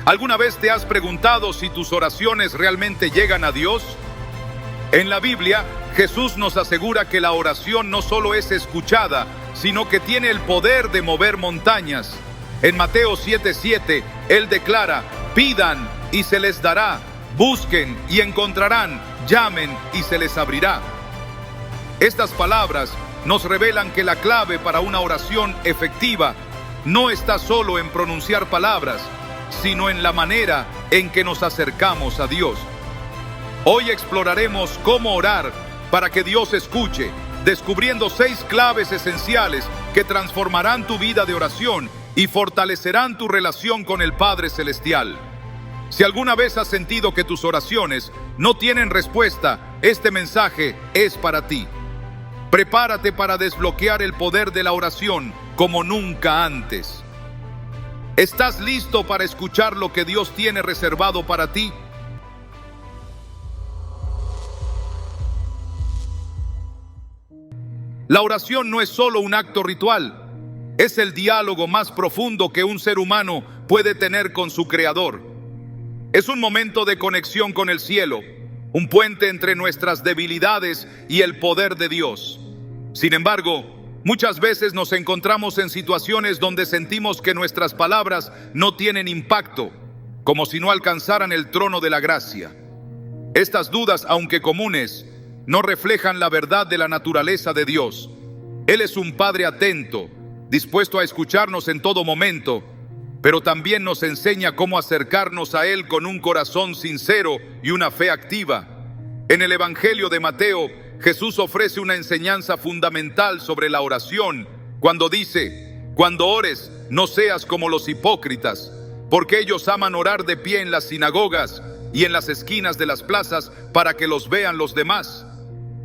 ¿Alguna vez te has preguntado si tus oraciones realmente llegan a Dios? En la Biblia, Jesús nos asegura que la oración no solo es escuchada, sino que tiene el poder de mover montañas. En Mateo 7:7, Él declara: pidan y se les dará, busquen y encontrarán, llamen y se les abrirá. Estas palabras nos revelan que la clave para una oración efectiva no está solo en pronunciar palabras, sino en la manera en que nos acercamos a Dios. Hoy exploraremos cómo orar para que Dios escuche, descubriendo 6 claves esenciales que transformarán tu vida de oración y fortalecerán tu relación con el Padre Celestial. Si alguna vez has sentido que tus oraciones no tienen respuesta, este mensaje es para ti. Prepárate para desbloquear el poder de la oración como nunca antes. ¿Estás listo para escuchar lo que Dios tiene reservado para ti? La oración no es solo un acto ritual, es el diálogo más profundo que un ser humano puede tener con su Creador. Es un momento de conexión con el cielo, un puente entre nuestras debilidades y el poder de Dios. Sin embargo, muchas veces nos encontramos en situaciones donde sentimos que nuestras palabras no tienen impacto, como si no alcanzaran el trono de la gracia. Estas dudas, aunque comunes, no reflejan la verdad de la naturaleza de Dios. Él es un Padre atento, dispuesto a escucharnos en todo momento, pero también nos enseña cómo acercarnos a Él con un corazón sincero y una fe activa. En el Evangelio de Mateo, Jesús ofrece una enseñanza fundamental sobre la oración cuando dice: cuando ores, no seas como los hipócritas, porque ellos aman orar de pie en las sinagogas y en las esquinas de las plazas para que los vean los demás.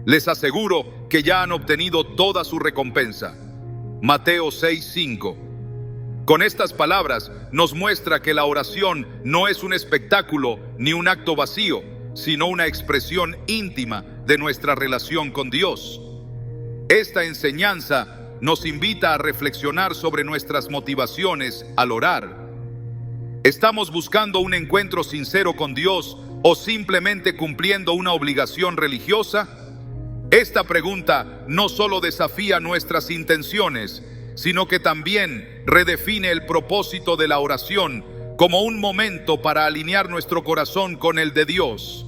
Les aseguro que ya han obtenido toda su recompensa. Mateo 6:5. Con estas palabras nos muestra que la oración no es un espectáculo ni un acto vacío, sino una expresión íntima de nuestra relación con Dios. Esta enseñanza nos invita a reflexionar sobre nuestras motivaciones al orar. ¿Estamos buscando un encuentro sincero con Dios o simplemente cumpliendo una obligación religiosa? Esta pregunta no solo desafía nuestras intenciones, sino que también redefine el propósito de la oración como un momento para alinear nuestro corazón con el de Dios.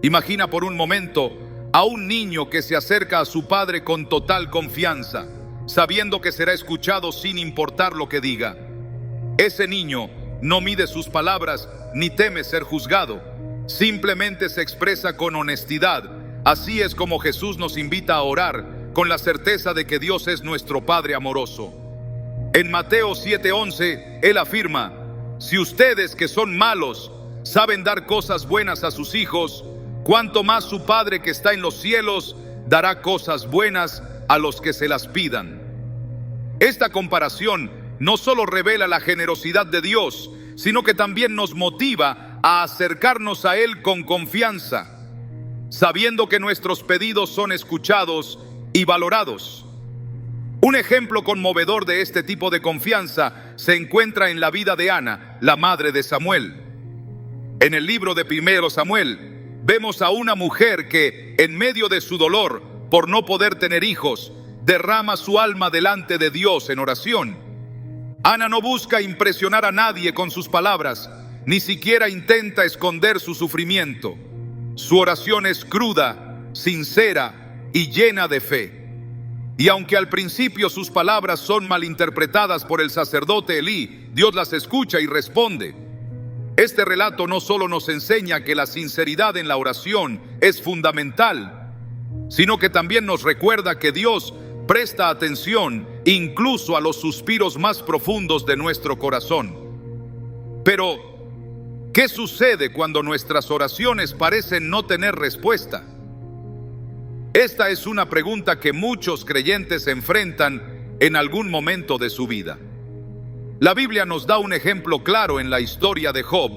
Imagina por un momento a un niño que se acerca a su padre con total confianza, sabiendo que será escuchado sin importar lo que diga. Ese niño no mide sus palabras ni teme ser juzgado, simplemente se expresa con honestidad. Así es como Jesús nos invita a orar, con la certeza de que Dios es nuestro Padre amoroso. En Mateo 7:11, Él afirma: si ustedes que son malos saben dar cosas buenas a sus hijos, cuánto más su Padre que está en los cielos dará cosas buenas a los que se las pidan. Esta comparación no solo revela la generosidad de Dios, sino que también nos motiva a acercarnos a Él con confianza, sabiendo que nuestros pedidos son escuchados y valorados. Un ejemplo conmovedor de este tipo de confianza se encuentra en la vida de Ana, la madre de Samuel. En el libro de 1 Samuel, vemos a una mujer que, en medio de su dolor por no poder tener hijos, derrama su alma delante de Dios en oración. Ana no busca impresionar a nadie con sus palabras, ni siquiera intenta esconder su sufrimiento. Su oración es cruda, sincera y llena de fe. Y aunque al principio sus palabras son malinterpretadas por el sacerdote Elí, Dios las escucha y responde. Este relato no solo nos enseña que la sinceridad en la oración es fundamental, sino que también nos recuerda que Dios presta atención incluso a los suspiros más profundos de nuestro corazón. Pero, ¿qué sucede cuando nuestras oraciones parecen no tener respuesta? Esta es una pregunta que muchos creyentes enfrentan en algún momento de su vida. La Biblia nos da un ejemplo claro en la historia de Job,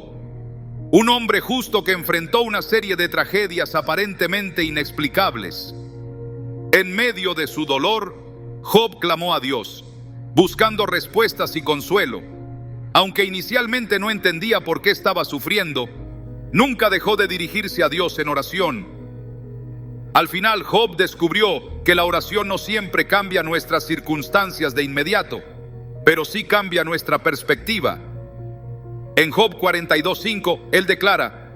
un hombre justo que enfrentó una serie de tragedias aparentemente inexplicables. En medio de su dolor, Job clamó a Dios, buscando respuestas y consuelo. Aunque inicialmente no entendía por qué estaba sufriendo, nunca dejó de dirigirse a Dios en oración. Al final, Job descubrió que la oración no siempre cambia nuestras circunstancias de inmediato, pero sí cambia nuestra perspectiva. En Job 42:5, él declara: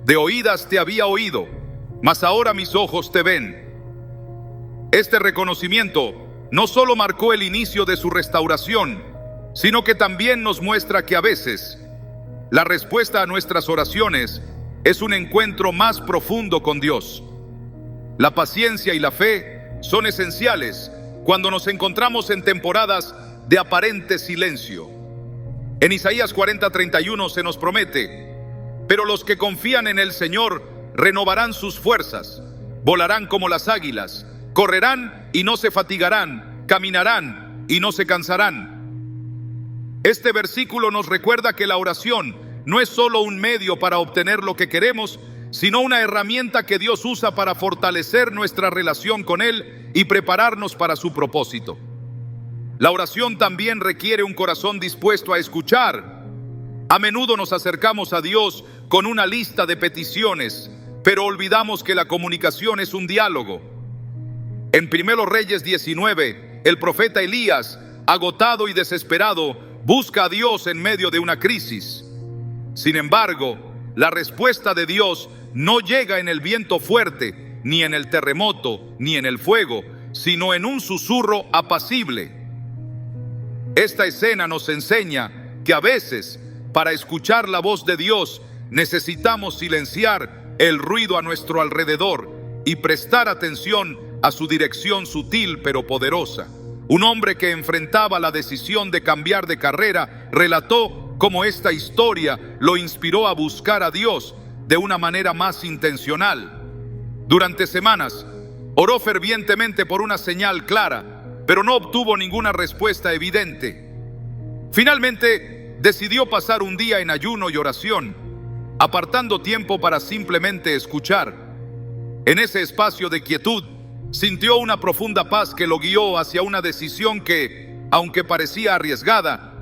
de oídas te había oído, mas ahora mis ojos te ven. Este reconocimiento no solo marcó el inicio de su restauración, sino que también nos muestra que a veces la respuesta a nuestras oraciones es un encuentro más profundo con Dios. La paciencia y la fe son esenciales cuando nos encontramos en temporadas de aparente silencio. En Isaías 40:31 se nos promete: pero los que confían en el Señor renovarán sus fuerzas, volarán como las águilas, correrán y no se fatigarán, caminarán y no se cansarán. Este versículo nos recuerda que la oración no es solo un medio para obtener lo que queremos, sino una herramienta que Dios usa para fortalecer nuestra relación con Él y prepararnos para su propósito. La oración también requiere un corazón dispuesto a escuchar. A menudo nos acercamos a Dios con una lista de peticiones, pero olvidamos que la comunicación es un diálogo. En 1 Reyes 19, el profeta Elías, agotado y desesperado, busca a Dios en medio de una crisis. Sin embargo, la respuesta de Dios no llega en el viento fuerte, ni en el terremoto, ni en el fuego, sino en un susurro apacible. Esta escena nos enseña que a veces, para escuchar la voz de Dios, necesitamos silenciar el ruido a nuestro alrededor y prestar atención a su dirección sutil pero poderosa. Un hombre que enfrentaba la decisión de cambiar de carrera relató cómo esta historia lo inspiró a buscar a Dios de una manera más intencional. Durante semanas, oró fervientemente por una señal clara, pero no obtuvo ninguna respuesta evidente. Finalmente, decidió pasar un día en ayuno y oración, apartando tiempo para simplemente escuchar. En ese espacio de quietud, sintió una profunda paz que lo guió hacia una decisión que, aunque parecía arriesgada,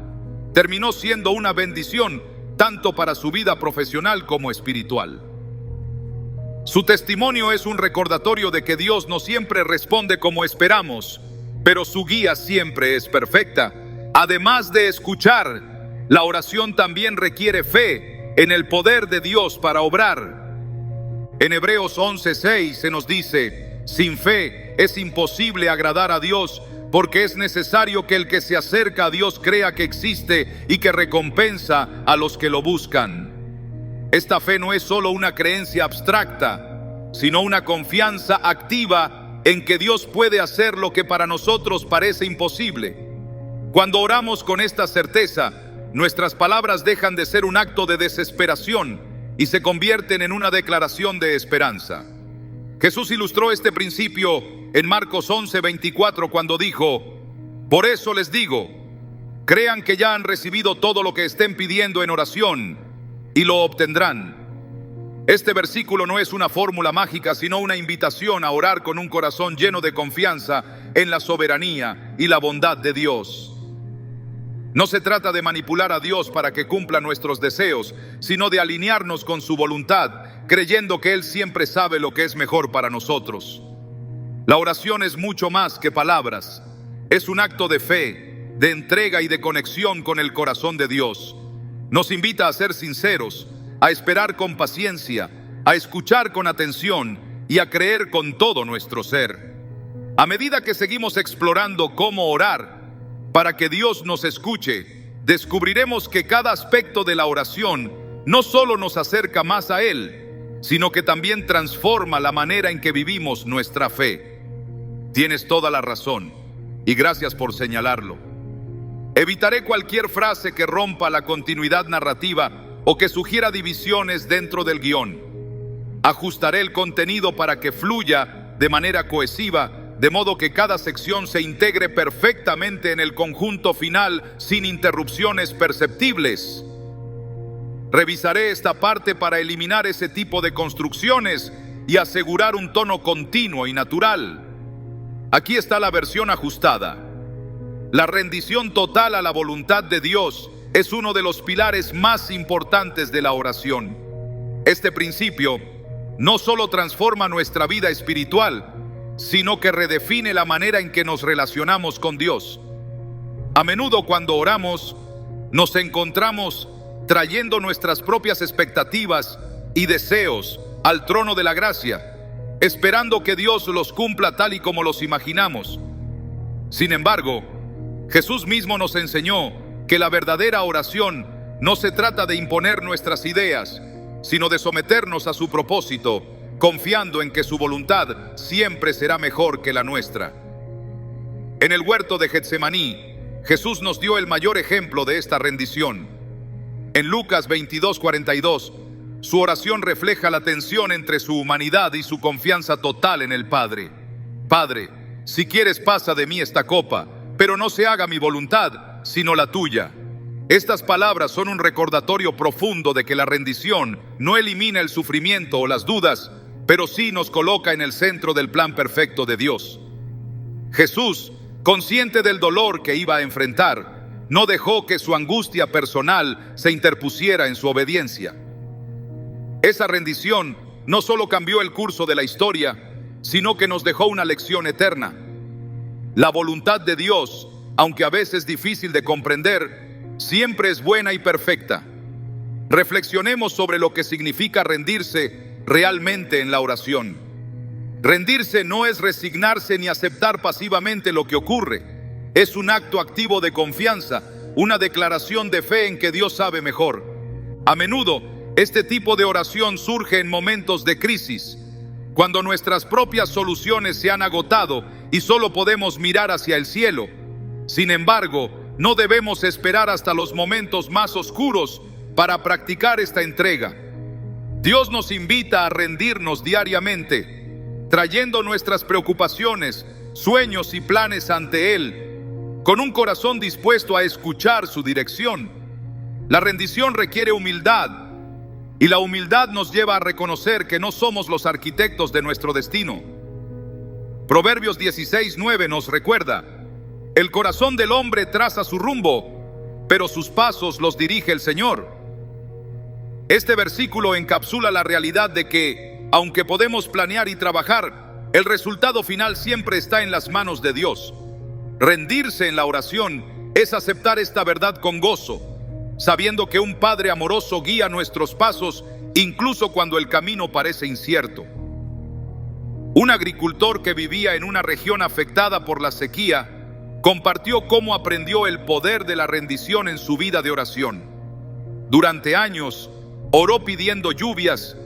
terminó siendo una bendición tanto para su vida profesional como espiritual. Su testimonio es un recordatorio de que Dios no siempre responde como esperamos, pero su guía siempre es perfecta. Además de escuchar, la oración también requiere fe en el poder de Dios para obrar. En Hebreos 11:6 se nos dice: sin fe es imposible agradar a Dios, porque es necesario que el que se acerca a Dios crea que existe y que recompensa a los que lo buscan. Esta fe no es solo una creencia abstracta, sino una confianza activa en que Dios puede hacer lo que para nosotros parece imposible. Cuando oramos con esta certeza, nuestras palabras dejan de ser un acto de desesperación y se convierten en una declaración de esperanza. Jesús ilustró este principio en Marcos 11:24 cuando dijo: por eso les digo, crean que ya han recibido todo lo que estén pidiendo en oración y lo obtendrán. Este versículo no es una fórmula mágica, sino una invitación a orar con un corazón lleno de confianza en la soberanía y la bondad de Dios. No se trata de manipular a Dios para que cumpla nuestros deseos, sino de alinearnos con su voluntad, creyendo que Él siempre sabe lo que es mejor para nosotros. La oración es mucho más que palabras. Es un acto de fe, de entrega y de conexión con el corazón de Dios. Nos invita a ser sinceros, a esperar con paciencia, a escuchar con atención y a creer con todo nuestro ser. A medida que seguimos explorando cómo orar para que Dios nos escuche, descubriremos que cada aspecto de la oración no solo nos acerca más a Él, sino que también transforma la manera en que vivimos nuestra fe. Tienes toda la razón, y gracias por señalarlo. Evitaré cualquier frase que rompa la continuidad narrativa o que sugiera divisiones dentro del guión. Ajustaré el contenido para que fluya de manera cohesiva, de modo que cada sección se integre perfectamente en el conjunto final sin interrupciones perceptibles. Revisaré esta parte para eliminar ese tipo de construcciones y asegurar un tono continuo y natural. Aquí está la versión ajustada. La rendición total a la voluntad de Dios es uno de los pilares más importantes de la oración. Este principio no solo transforma nuestra vida espiritual, sino que redefine la manera en que nos relacionamos con Dios. A menudo cuando oramos, nos encontramos trayendo nuestras propias expectativas y deseos al trono de la gracia, esperando que Dios los cumpla tal y como los imaginamos. Sin embargo, Jesús mismo nos enseñó que la verdadera oración no se trata de imponer nuestras ideas, sino de someternos a su propósito, confiando en que su voluntad siempre será mejor que la nuestra. En el huerto de Getsemaní, Jesús nos dio el mayor ejemplo de esta rendición. En Lucas 22:42, su oración refleja la tensión entre su humanidad y su confianza total en el Padre. Padre, si quieres pasa de mí esta copa, pero no se haga mi voluntad, sino la tuya. Estas palabras son un recordatorio profundo de que la rendición no elimina el sufrimiento o las dudas, pero sí nos coloca en el centro del plan perfecto de Dios. Jesús, consciente del dolor que iba a enfrentar, no dejó que su angustia personal se interpusiera en su obediencia. Esa rendición no solo cambió el curso de la historia, sino que nos dejó una lección eterna. La voluntad de Dios, aunque a veces difícil de comprender, siempre es buena y perfecta. Reflexionemos sobre lo que significa rendirse realmente en la oración. Rendirse no es resignarse ni aceptar pasivamente lo que ocurre. Es un acto activo de confianza, una declaración de fe en que Dios sabe mejor. A menudo, este tipo de oración surge en momentos de crisis, cuando nuestras propias soluciones se han agotado y solo podemos mirar hacia el cielo. Sin embargo, no debemos esperar hasta los momentos más oscuros para practicar esta entrega. Dios nos invita a rendirnos diariamente, trayendo nuestras preocupaciones, sueños y planes ante Él, con un corazón dispuesto a escuchar su dirección. La rendición requiere humildad, y la humildad nos lleva a reconocer que no somos los arquitectos de nuestro destino. Proverbios 16:9 nos recuerda: el corazón del hombre traza su rumbo, pero sus pasos los dirige el Señor. Este versículo encapsula la realidad de que, aunque podemos planear y trabajar, el resultado final siempre está en las manos de Dios. Rendirse en la oración es aceptar esta verdad con gozo, sabiendo que un Padre amoroso guía nuestros pasos, incluso cuando el camino parece incierto. Un agricultor que vivía en una región afectada por la sequía compartió cómo aprendió el poder de la rendición en su vida de oración. Durante años, oró pidiendo lluvias,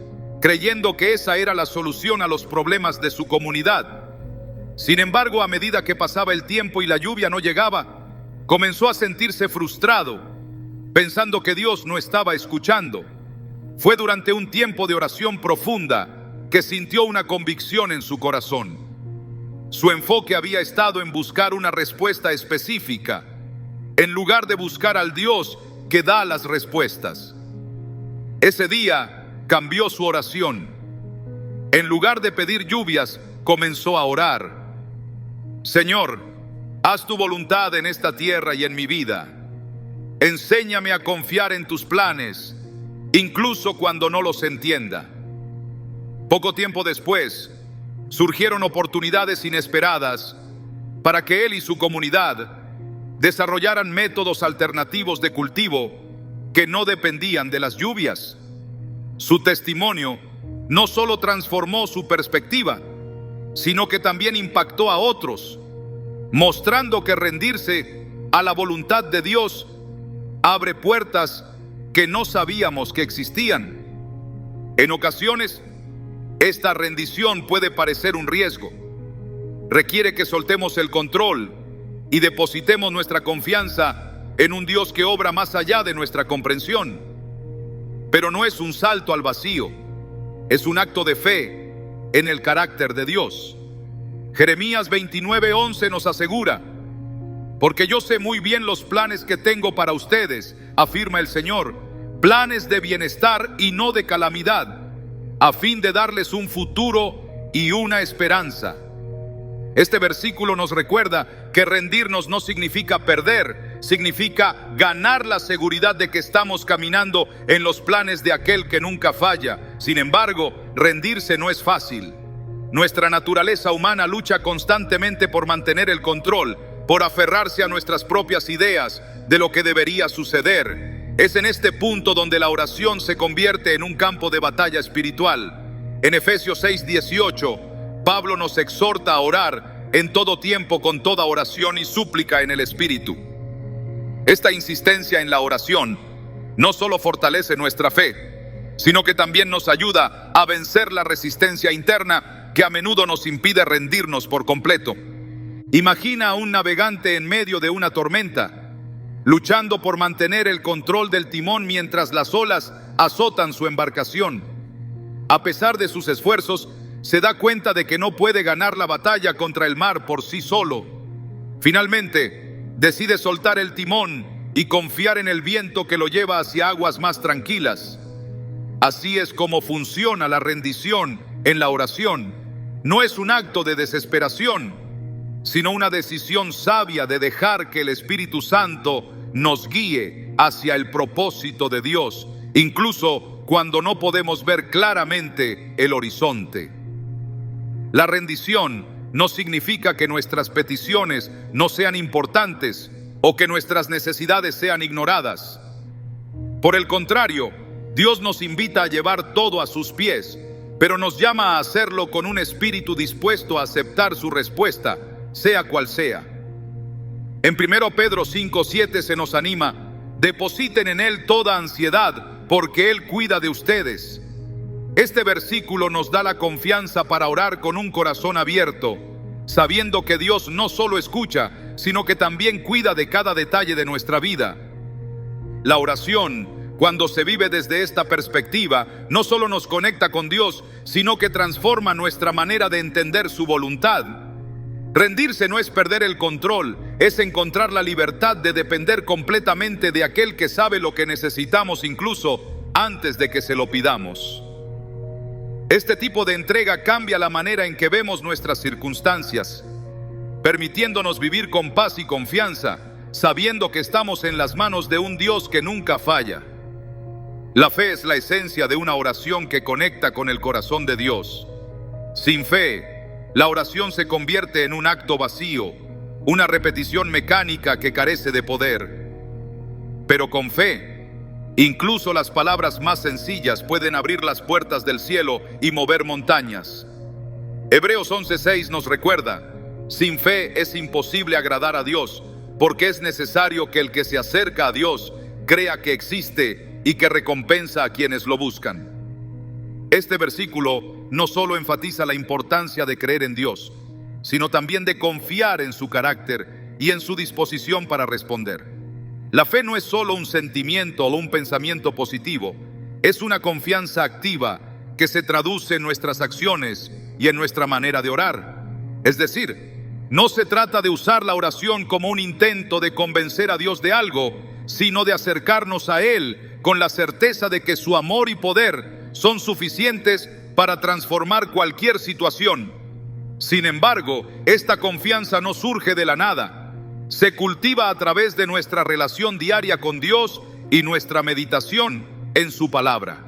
creyendo que esa era la solución a los problemas de su comunidad. Sin embargo, a medida que pasaba el tiempo y la lluvia no llegaba, comenzó a sentirse frustrado, pensando que Dios no estaba escuchando. Fue durante un tiempo de oración profunda que sintió una convicción en su corazón. Su enfoque había estado en buscar una respuesta específica, en lugar de buscar al Dios que da las respuestas. Ese día cambió su oración. En lugar de pedir lluvias, comenzó a orar: Señor, haz tu voluntad en esta tierra y en mi vida. Enséñame a confiar en tus planes, incluso cuando no los entienda. Poco tiempo después, surgieron oportunidades inesperadas para que él y su comunidad desarrollaran métodos alternativos de cultivo que no dependían de las lluvias. Su testimonio no solo transformó su perspectiva, sino que también impactó a otros, mostrando que rendirse a la voluntad de Dios abre puertas que no sabíamos que existían. En ocasiones, esta rendición puede parecer un riesgo. Requiere que soltemos el control y depositemos nuestra confianza en un Dios que obra más allá de nuestra comprensión. Pero no es un salto al vacío, es un acto de fe en el carácter de Dios. Jeremías 29:11 nos asegura: porque yo sé muy bien los planes que tengo para ustedes, afirma el Señor, planes de bienestar y no de calamidad, a fin de darles un futuro y una esperanza. Este versículo nos recuerda que rendirnos no significa perder, significa ganar la seguridad de que estamos caminando en los planes de aquel que nunca falla. Sin embargo, rendirse no es fácil. Nuestra naturaleza humana lucha constantemente por mantener el control, por aferrarse a nuestras propias ideas de lo que debería suceder. Es en este punto donde la oración se convierte en un campo de batalla espiritual. En Efesios 6:18, Pablo nos exhorta a orar en todo tiempo con toda oración y súplica en el Espíritu. Esta insistencia en la oración no solo fortalece nuestra fe, sino que también nos ayuda a vencer la resistencia interna que a menudo nos impide rendirnos por completo. Imagina a un navegante en medio de una tormenta, luchando por mantener el control del timón mientras las olas azotan su embarcación. A pesar de sus esfuerzos, se da cuenta de que no puede ganar la batalla contra el mar por sí solo. Finalmente, decide soltar el timón y confiar en el viento que lo lleva hacia aguas más tranquilas. Así es como funciona la rendición en la oración. No es un acto de desesperación, sino una decisión sabia de dejar que el Espíritu Santo nos guíe hacia el propósito de Dios, incluso cuando no podemos ver claramente el horizonte. La rendición no significa que nuestras peticiones no sean importantes o que nuestras necesidades sean ignoradas. Por el contrario, Dios nos invita a llevar todo a sus pies, pero nos llama a hacerlo con un espíritu dispuesto a aceptar su respuesta, sea cual sea. En 1 Pedro 5:7 se nos anima: depositen en Él toda ansiedad, porque Él cuida de ustedes. Este versículo nos da la confianza para orar con un corazón abierto, sabiendo que Dios no solo escucha, sino que también cuida de cada detalle de nuestra vida. La oración, cuando se vive desde esta perspectiva, no solo nos conecta con Dios, sino que transforma nuestra manera de entender su voluntad. Rendirse no es perder el control, es encontrar la libertad de depender completamente de aquel que sabe lo que necesitamos incluso antes de que se lo pidamos. Este tipo de entrega cambia la manera en que vemos nuestras circunstancias, permitiéndonos vivir con paz y confianza, sabiendo que estamos en las manos de un Dios que nunca falla. La fe es la esencia de una oración que conecta con el corazón de Dios. Sin fe, la oración se convierte en un acto vacío, una repetición mecánica que carece de poder. Pero con fe, incluso las palabras más sencillas pueden abrir las puertas del cielo y mover montañas. Hebreos 11:6 nos recuerda: sin fe es imposible agradar a Dios, porque es necesario que el que se acerca a Dios crea que existe y que recompensa a quienes lo buscan. Este versículo no solo enfatiza la importancia de creer en Dios, sino también de confiar en su carácter y en su disposición para responder. La fe no es solo un sentimiento o un pensamiento positivo, es una confianza activa que se traduce en nuestras acciones y en nuestra manera de orar. Es decir, no se trata de usar la oración como un intento de convencer a Dios de algo, sino de acercarnos a Él con la certeza de que su amor y poder son suficientes para transformar cualquier situación. Sin embargo, esta confianza no surge de la nada. Se cultiva a través de nuestra relación diaria con Dios y nuestra meditación en su palabra.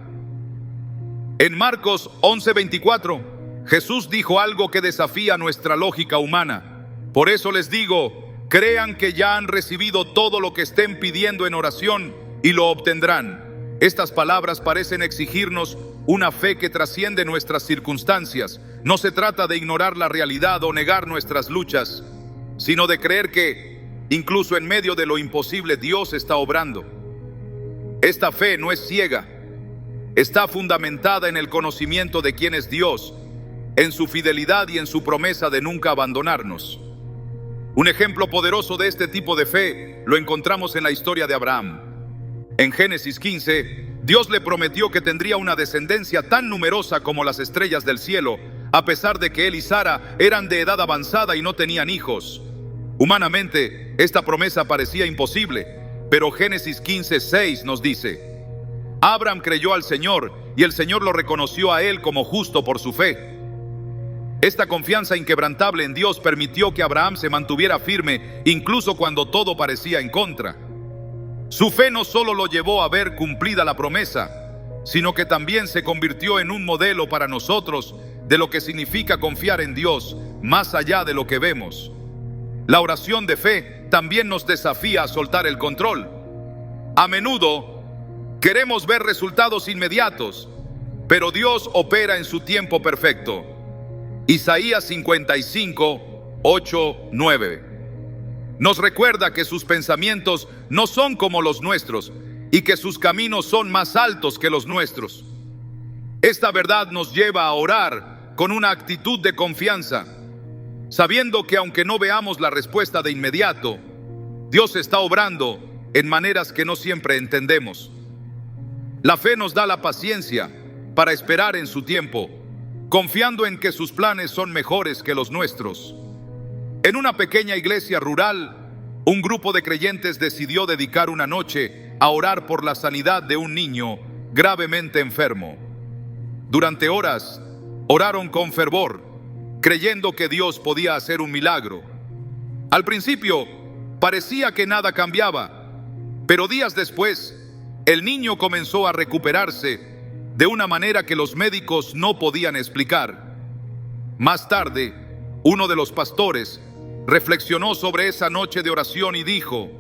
En Marcos 11:24, Jesús dijo algo que desafía nuestra lógica humana. Por eso les digo, crean que ya han recibido todo lo que estén pidiendo en oración y lo obtendrán. Estas palabras parecen exigirnos una fe que trasciende nuestras circunstancias. No se trata de ignorar la realidad o negar nuestras luchas, sino de creer que, incluso en medio de lo imposible, Dios está obrando. Esta fe no es ciega, está fundamentada en el conocimiento de quién es Dios, en su fidelidad y en su promesa de nunca abandonarnos. Un ejemplo poderoso de este tipo de fe lo encontramos en la historia de Abraham. En Génesis 15, Dios le prometió que tendría una descendencia tan numerosa como las estrellas del cielo, a pesar de que él y Sara eran de edad avanzada y no tenían hijos. Humanamente, esta promesa parecía imposible, pero Génesis 15:6 nos dice: Abraham creyó al Señor y el Señor lo reconoció a él como justo por su fe. Esta confianza inquebrantable en Dios permitió que Abraham se mantuviera firme incluso cuando todo parecía en contra. Su fe no solo lo llevó a ver cumplida la promesa, sino que también se convirtió en un modelo para nosotros de lo que significa confiar en Dios más allá de lo que vemos. La oración de fe también nos desafía a soltar el control. A menudo queremos ver resultados inmediatos, pero Dios opera en su tiempo perfecto. Isaías 55, 8, 9. Nos recuerda que sus pensamientos no son como los nuestros y que sus caminos son más altos que los nuestros. Esta verdad nos lleva a orar con una actitud de confianza, sabiendo que aunque no veamos la respuesta de inmediato, Dios está obrando en maneras que no siempre entendemos. La fe nos da la paciencia para esperar en su tiempo, confiando en que sus planes son mejores que los nuestros. En una pequeña iglesia rural, un grupo de creyentes decidió dedicar una noche a orar por la sanidad de un niño gravemente enfermo. Durante horas, oraron con fervor, creyendo que Dios podía hacer un milagro. Al principio, parecía que nada cambiaba, pero días después, el niño comenzó a recuperarse de una manera que los médicos no podían explicar. Más tarde, uno de los pastores reflexionó sobre esa noche de oración y dijo: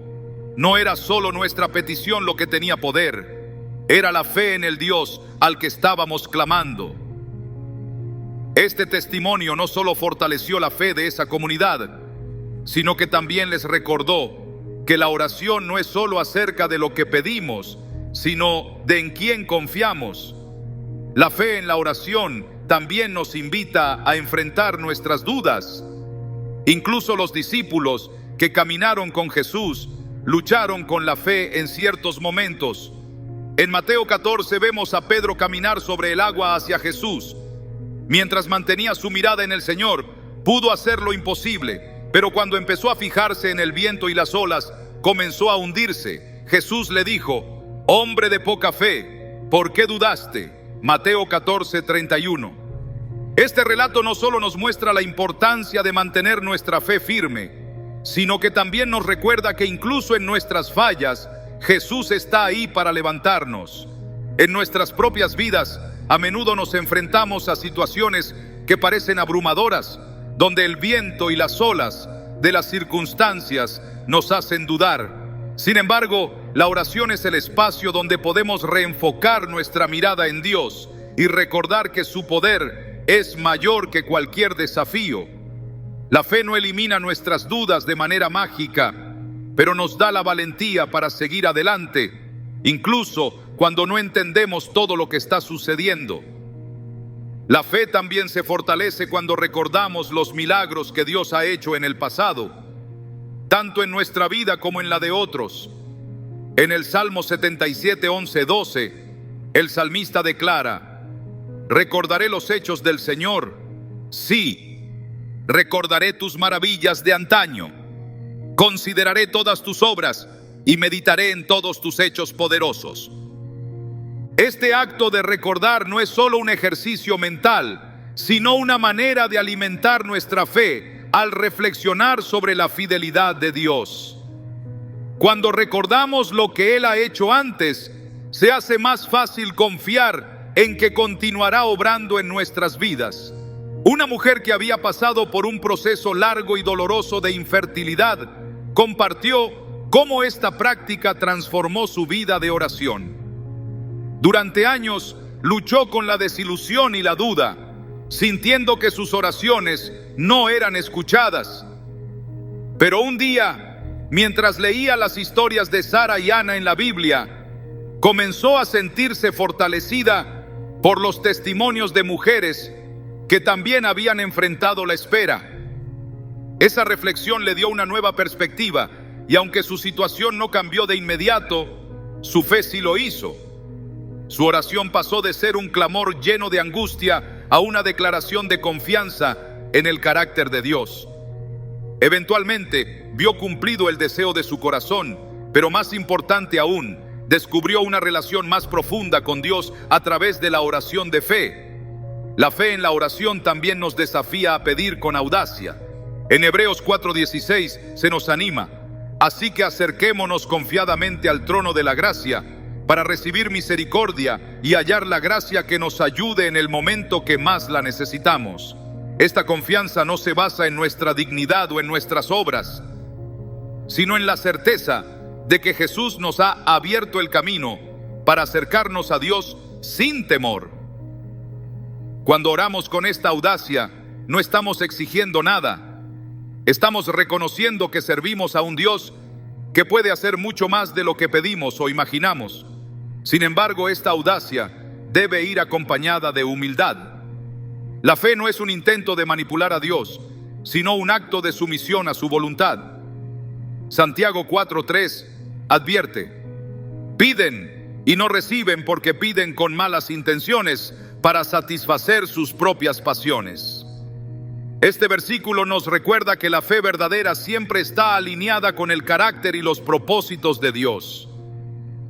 no era solo nuestra petición lo que tenía poder, era la fe en el Dios al que estábamos clamando. Este testimonio no solo fortaleció la fe de esa comunidad, sino que también les recordó que la oración no es solo acerca de lo que pedimos, sino de en quién confiamos. La fe en la oración también nos invita a enfrentar nuestras dudas. Incluso los discípulos que caminaron con Jesús lucharon con la fe en ciertos momentos. En Mateo 14 vemos a Pedro caminar sobre el agua hacia Jesús. Mientras mantenía su mirada en el Señor, pudo hacer lo imposible, pero cuando empezó a fijarse en el viento y las olas, comenzó a hundirse. Jesús le dijo: hombre de poca fe, ¿por qué dudaste? Mateo 14, 31. Este relato no solo nos muestra la importancia de mantener nuestra fe firme, sino que también nos recuerda que incluso en nuestras fallas, Jesús está ahí para levantarnos. En nuestras propias vidas, a menudo nos enfrentamos a situaciones que parecen abrumadoras, donde el viento y las olas de las circunstancias nos hacen dudar. Sin embargo, la oración es el espacio donde podemos reenfocar nuestra mirada en Dios y recordar que su poder es mayor que cualquier desafío. La fe no elimina nuestras dudas de manera mágica, pero nos da la valentía para seguir adelante, incluso cuando no entendemos todo lo que está sucediendo. La fe también se fortalece cuando recordamos los milagros que Dios ha hecho en el pasado, tanto en nuestra vida como en la de otros. En el Salmo 77, 11, 12, el salmista declara: recordaré los hechos del Señor, sí, recordaré tus maravillas de antaño, consideraré todas tus obras y meditaré en todos tus hechos poderosos. Este acto de recordar no es solo un ejercicio mental, sino una manera de alimentar nuestra fe al reflexionar sobre la fidelidad de Dios. Cuando recordamos lo que Él ha hecho antes, se hace más fácil confiar en que continuará obrando en nuestras vidas. Una mujer que había pasado por un proceso largo y doloroso de infertilidad compartió cómo esta práctica transformó su vida de oración. Durante años luchó con la desilusión y la duda, sintiendo que sus oraciones no eran escuchadas. Pero un día, mientras leía las historias de Sara y Ana en la Biblia, comenzó a sentirse fortalecida por los testimonios de mujeres que también habían enfrentado la espera. Esa reflexión le dio una nueva perspectiva, y aunque su situación no cambió de inmediato, su fe sí lo hizo. Su oración pasó de ser un clamor lleno de angustia a una declaración de confianza en el carácter de Dios. Eventualmente vio cumplido el deseo de su corazón, pero más importante aún, descubrió una relación más profunda con Dios a través de la oración de fe. La fe en la oración también nos desafía a pedir con audacia. En Hebreos 4:16 se nos anima: así que acerquémonos confiadamente al trono de la gracia para recibir misericordia y hallar la gracia que nos ayude en el momento que más la necesitamos. Esta confianza no se basa en nuestra dignidad o en nuestras obras, sino en la certeza de que Jesús nos ha abierto el camino para acercarnos a Dios sin temor. Cuando oramos con esta audacia, no estamos exigiendo nada. Estamos reconociendo que servimos a un Dios que puede hacer mucho más de lo que pedimos o imaginamos. Sin embargo, esta audacia debe ir acompañada de humildad. La fe no es un intento de manipular a Dios, sino un acto de sumisión a su voluntad. Santiago 4:3 advierte: piden y no reciben porque piden con malas intenciones para satisfacer sus propias pasiones. Este versículo nos recuerda que la fe verdadera siempre está alineada con el carácter y los propósitos de Dios.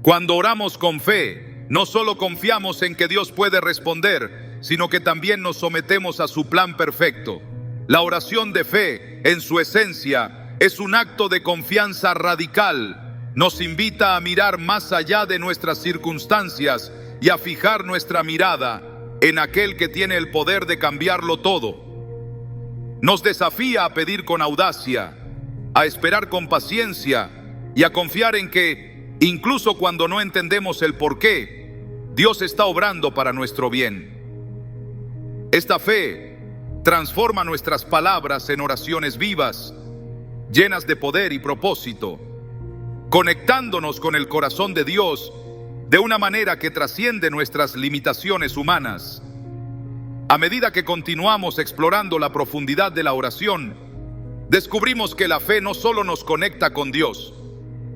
Cuando oramos con fe, no solo confiamos en que Dios puede responder, sino que también nos sometemos a su plan perfecto. La oración de fe, en su esencia, es un acto de confianza radical. Nos invita a mirar más allá de nuestras circunstancias y a fijar nuestra mirada en aquel que tiene el poder de cambiarlo todo. Nos desafía a pedir con audacia, a esperar con paciencia y a confiar en que, incluso cuando no entendemos el porqué, Dios está obrando para nuestro bien. Esta fe transforma nuestras palabras en oraciones vivas, llenas de poder y propósito, conectándonos con el corazón de Dios de una manera que trasciende nuestras limitaciones humanas. A medida que continuamos explorando la profundidad de la oración, descubrimos que la fe no solo nos conecta con Dios,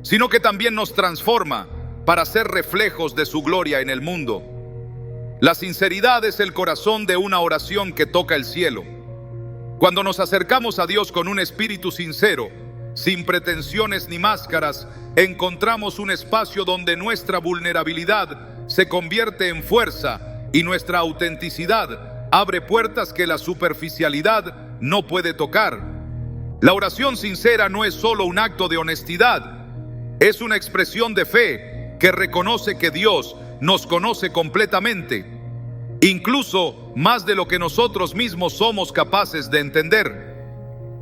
sino que también nos transforma para ser reflejos de su gloria en el mundo. La sinceridad es el corazón de una oración que toca el cielo. Cuando nos acercamos a Dios con un espíritu sincero, sin pretensiones ni máscaras, encontramos un espacio donde nuestra vulnerabilidad se convierte en fuerza y nuestra autenticidad abre puertas que la superficialidad no puede tocar. La oración sincera no es solo un acto de honestidad, es una expresión de fe que reconoce que Dios nos conoce completamente, incluso más de lo que nosotros mismos somos capaces de entender.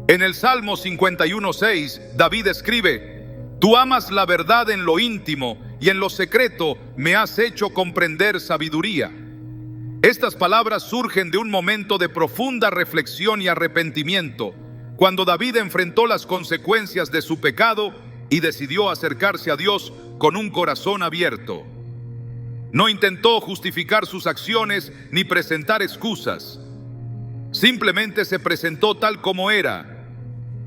En el Salmo 51:6, David escribe: tú amas la verdad en lo íntimo y en lo secreto me has hecho comprender sabiduría. Estas palabras surgen de un momento de profunda reflexión y arrepentimiento, cuando David enfrentó las consecuencias de su pecado y decidió acercarse a Dios con un corazón abierto. No intentó justificar sus acciones ni presentar excusas. Simplemente se presentó tal como era,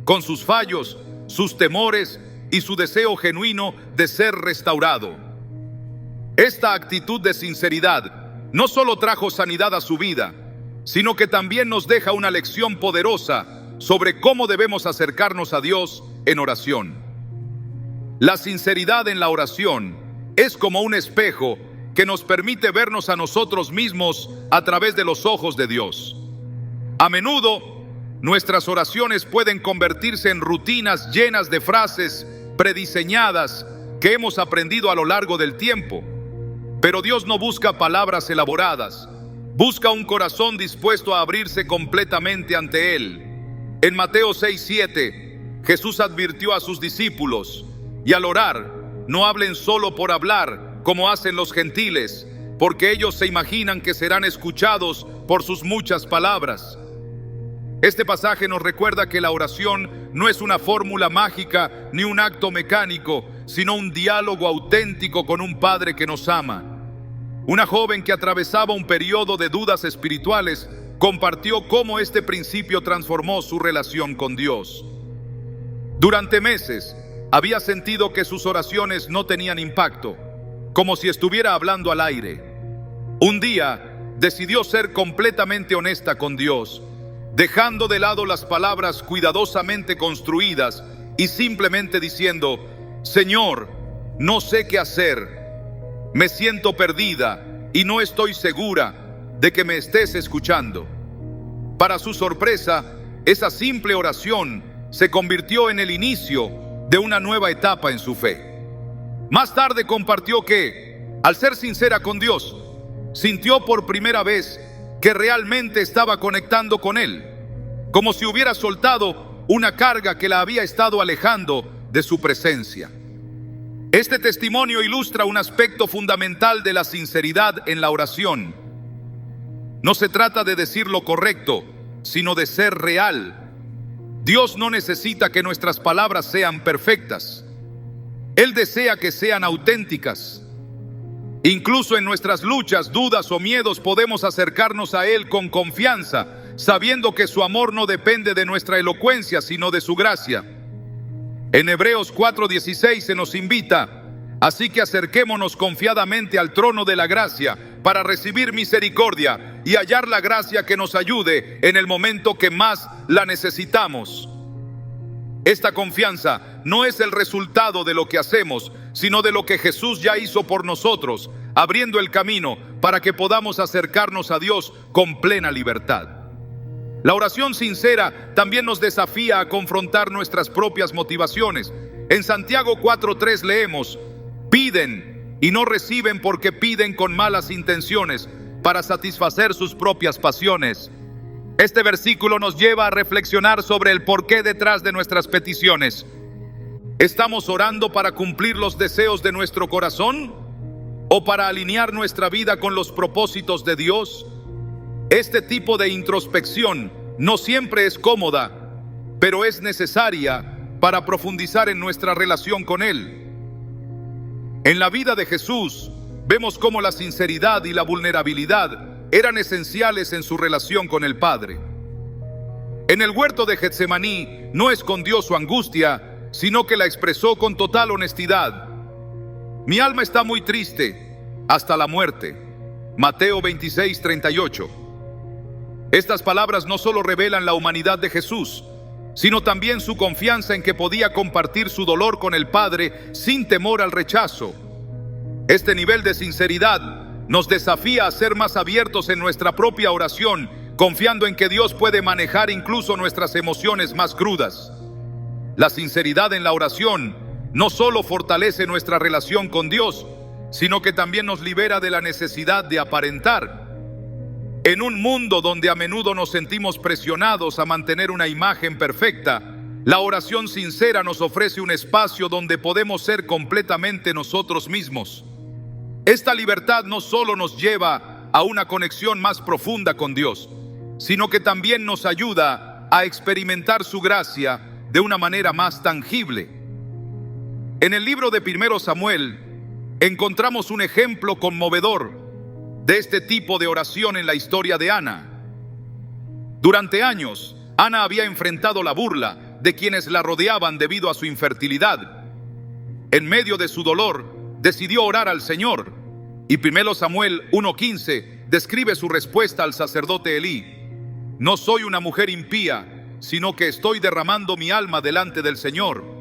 con sus fallos, sus temores y su deseo genuino de ser restaurado. Esta actitud de sinceridad no solo trajo sanidad a su vida, sino que también nos deja una lección poderosa sobre cómo debemos acercarnos a Dios en oración. La sinceridad en la oración es como un espejo que nos permite vernos a nosotros mismos a través de los ojos de Dios. A menudo, nuestras oraciones pueden convertirse en rutinas llenas de frases prediseñadas que hemos aprendido a lo largo del tiempo. Pero Dios no busca palabras elaboradas, busca un corazón dispuesto a abrirse completamente ante Él. En Mateo 6:7, Jesús advirtió a sus discípulos: y al orar, no hablen solo por hablar, como hacen los gentiles, porque ellos se imaginan que serán escuchados por sus muchas palabras. Este pasaje nos recuerda que la oración no es una fórmula mágica ni un acto mecánico, sino un diálogo auténtico con un Padre que nos ama. Una joven que atravesaba un periodo de dudas espirituales compartió cómo este principio transformó su relación con Dios. Durante meses, había sentido que sus oraciones no tenían impacto, como si estuviera hablando al aire. Un día, decidió ser completamente honesta con Dios, dejando de lado las palabras cuidadosamente construidas y simplemente diciendo: Señor, no sé qué hacer, me siento perdida y no estoy segura, de que me estés escuchando. Para su sorpresa, esa simple oración se convirtió en el inicio de una nueva etapa en su fe. Más tarde compartió que, al ser sincera con Dios, sintió por primera vez que realmente estaba conectando con Él, como si hubiera soltado una carga que la había estado alejando de su presencia. Este testimonio ilustra un aspecto fundamental de la sinceridad en la oración. No se trata de decir lo correcto, sino de ser real. Dios no necesita que nuestras palabras sean perfectas. Él desea que sean auténticas. Incluso en nuestras luchas, dudas o miedos podemos acercarnos a Él con confianza, sabiendo que su amor no depende de nuestra elocuencia, sino de su gracia. En Hebreos 4:16 se nos invita: así que acerquémonos confiadamente al trono de la gracia para recibir misericordia y hallar la gracia que nos ayude en el momento que más la necesitamos. Esta confianza no es el resultado de lo que hacemos, sino de lo que Jesús ya hizo por nosotros, abriendo el camino para que podamos acercarnos a Dios con plena libertad. La oración sincera también nos desafía a confrontar nuestras propias motivaciones. En Santiago 4:3 leemos: piden y no reciben porque piden con malas intenciones para satisfacer sus propias pasiones. Este versículo nos lleva a reflexionar sobre el porqué detrás de nuestras peticiones. ¿Estamos orando para cumplir los deseos de nuestro corazón o para alinear nuestra vida con los propósitos de Dios? Este tipo de introspección no siempre es cómoda, pero es necesaria para profundizar en nuestra relación con Él. En la vida de Jesús vemos cómo la sinceridad y la vulnerabilidad eran esenciales en su relación con el Padre. En el huerto de Getsemaní no escondió su angustia, sino que la expresó con total honestidad. Mi alma está muy triste hasta la muerte. Mateo 26:38. Estas palabras no solo revelan la humanidad de Jesús, sino también su confianza en que podía compartir su dolor con el Padre sin temor al rechazo. Este nivel de sinceridad nos desafía a ser más abiertos en nuestra propia oración, confiando en que Dios puede manejar incluso nuestras emociones más crudas. La sinceridad en la oración no solo fortalece nuestra relación con Dios, sino que también nos libera de la necesidad de aparentar. En un mundo donde a menudo nos sentimos presionados a mantener una imagen perfecta, la oración sincera nos ofrece un espacio donde podemos ser completamente nosotros mismos. Esta libertad no solo nos lleva a una conexión más profunda con Dios, sino que también nos ayuda a experimentar su gracia de una manera más tangible. En el libro de 1 Samuel encontramos un ejemplo conmovedor de este tipo de oración en la historia de Ana. Durante años, Ana había enfrentado la burla de quienes la rodeaban debido a su infertilidad. En medio de su dolor, decidió orar al Señor. Y 1 Samuel 1:15 describe su respuesta al sacerdote Elí: no soy una mujer impía, sino que estoy derramando mi alma delante del Señor.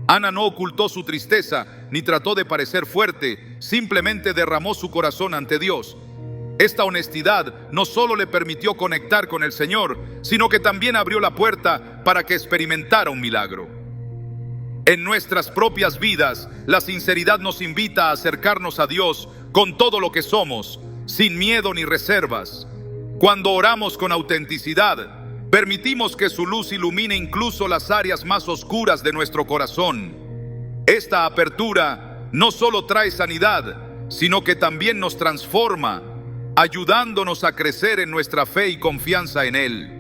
Ana no ocultó su tristeza ni trató de parecer fuerte, simplemente derramó su corazón ante Dios. Esta honestidad no solo le permitió conectar con el Señor, sino que también abrió la puerta para que experimentara un milagro. En nuestras propias vidas, la sinceridad nos invita a acercarnos a Dios con todo lo que somos, sin miedo ni reservas. Cuando oramos con autenticidad, permitimos que su luz ilumine incluso las áreas más oscuras de nuestro corazón. Esta apertura no solo trae sanidad, sino que también nos transforma, ayudándonos a crecer en nuestra fe y confianza en Él.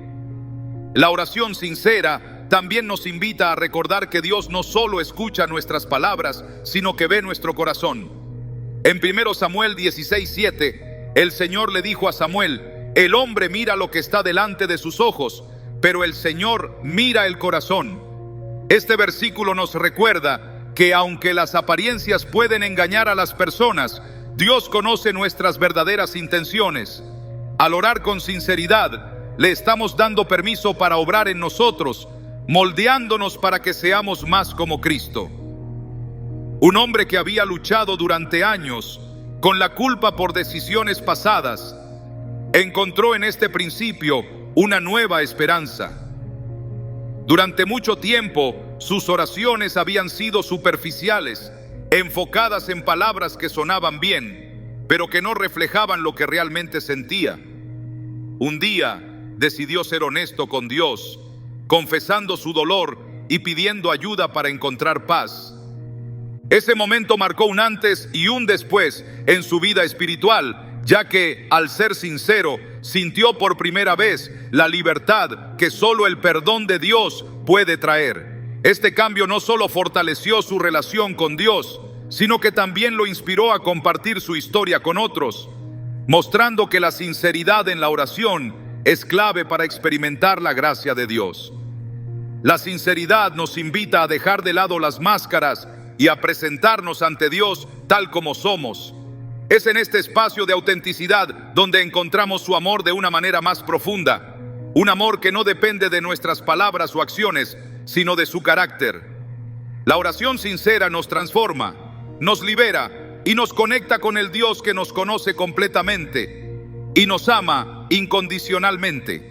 La oración sincera también nos invita a recordar que Dios no solo escucha nuestras palabras, sino que ve nuestro corazón. En 1 Samuel 16:7, el Señor le dijo a Samuel: el hombre mira lo que está delante de sus ojos, pero el Señor mira el corazón. Este versículo nos recuerda que aunque las apariencias pueden engañar a las personas, Dios conoce nuestras verdaderas intenciones. Al orar con sinceridad, le estamos dando permiso para obrar en nosotros, moldeándonos para que seamos más como Cristo. Un hombre que había luchado durante años con la culpa por decisiones pasadas, encontró en este principio una nueva esperanza. Durante mucho tiempo, sus oraciones habían sido superficiales, enfocadas en palabras que sonaban bien, pero que no reflejaban lo que realmente sentía. Un día decidió ser honesto con Dios, confesando su dolor y pidiendo ayuda para encontrar paz. Ese momento marcó un antes y un después en su vida espiritual, ya que, al ser sincero, sintió por primera vez la libertad que solo el perdón de Dios puede traer. Este cambio no solo fortaleció su relación con Dios, sino que también lo inspiró a compartir su historia con otros, mostrando que la sinceridad en la oración es clave para experimentar la gracia de Dios. La sinceridad nos invita a dejar de lado las máscaras y a presentarnos ante Dios tal como somos. Es en este espacio de autenticidad donde encontramos su amor de una manera más profunda, un amor que no depende de nuestras palabras o acciones, sino de su carácter. La oración sincera nos transforma, nos libera y nos conecta con el Dios que nos conoce completamente y nos ama incondicionalmente.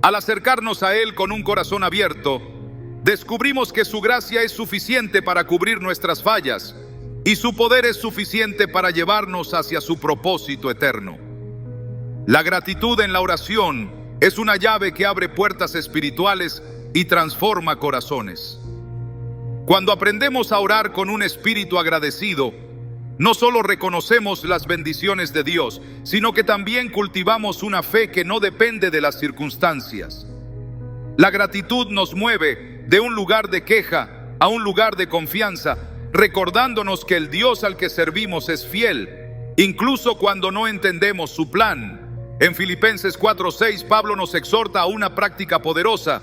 Al acercarnos a Él con un corazón abierto, descubrimos que su gracia es suficiente para cubrir nuestras fallas y su poder es suficiente para llevarnos hacia su propósito eterno. La gratitud en la oración es una llave que abre puertas espirituales y transforma corazones. Cuando aprendemos a orar con un espíritu agradecido, no solo reconocemos las bendiciones de Dios, sino que también cultivamos una fe que no depende de las circunstancias. La gratitud nos mueve de un lugar de queja a un lugar de confianza, recordándonos que el Dios al que servimos es fiel, incluso cuando no entendemos su plan. En Filipenses 4:6, Pablo nos exhorta a una práctica poderosa: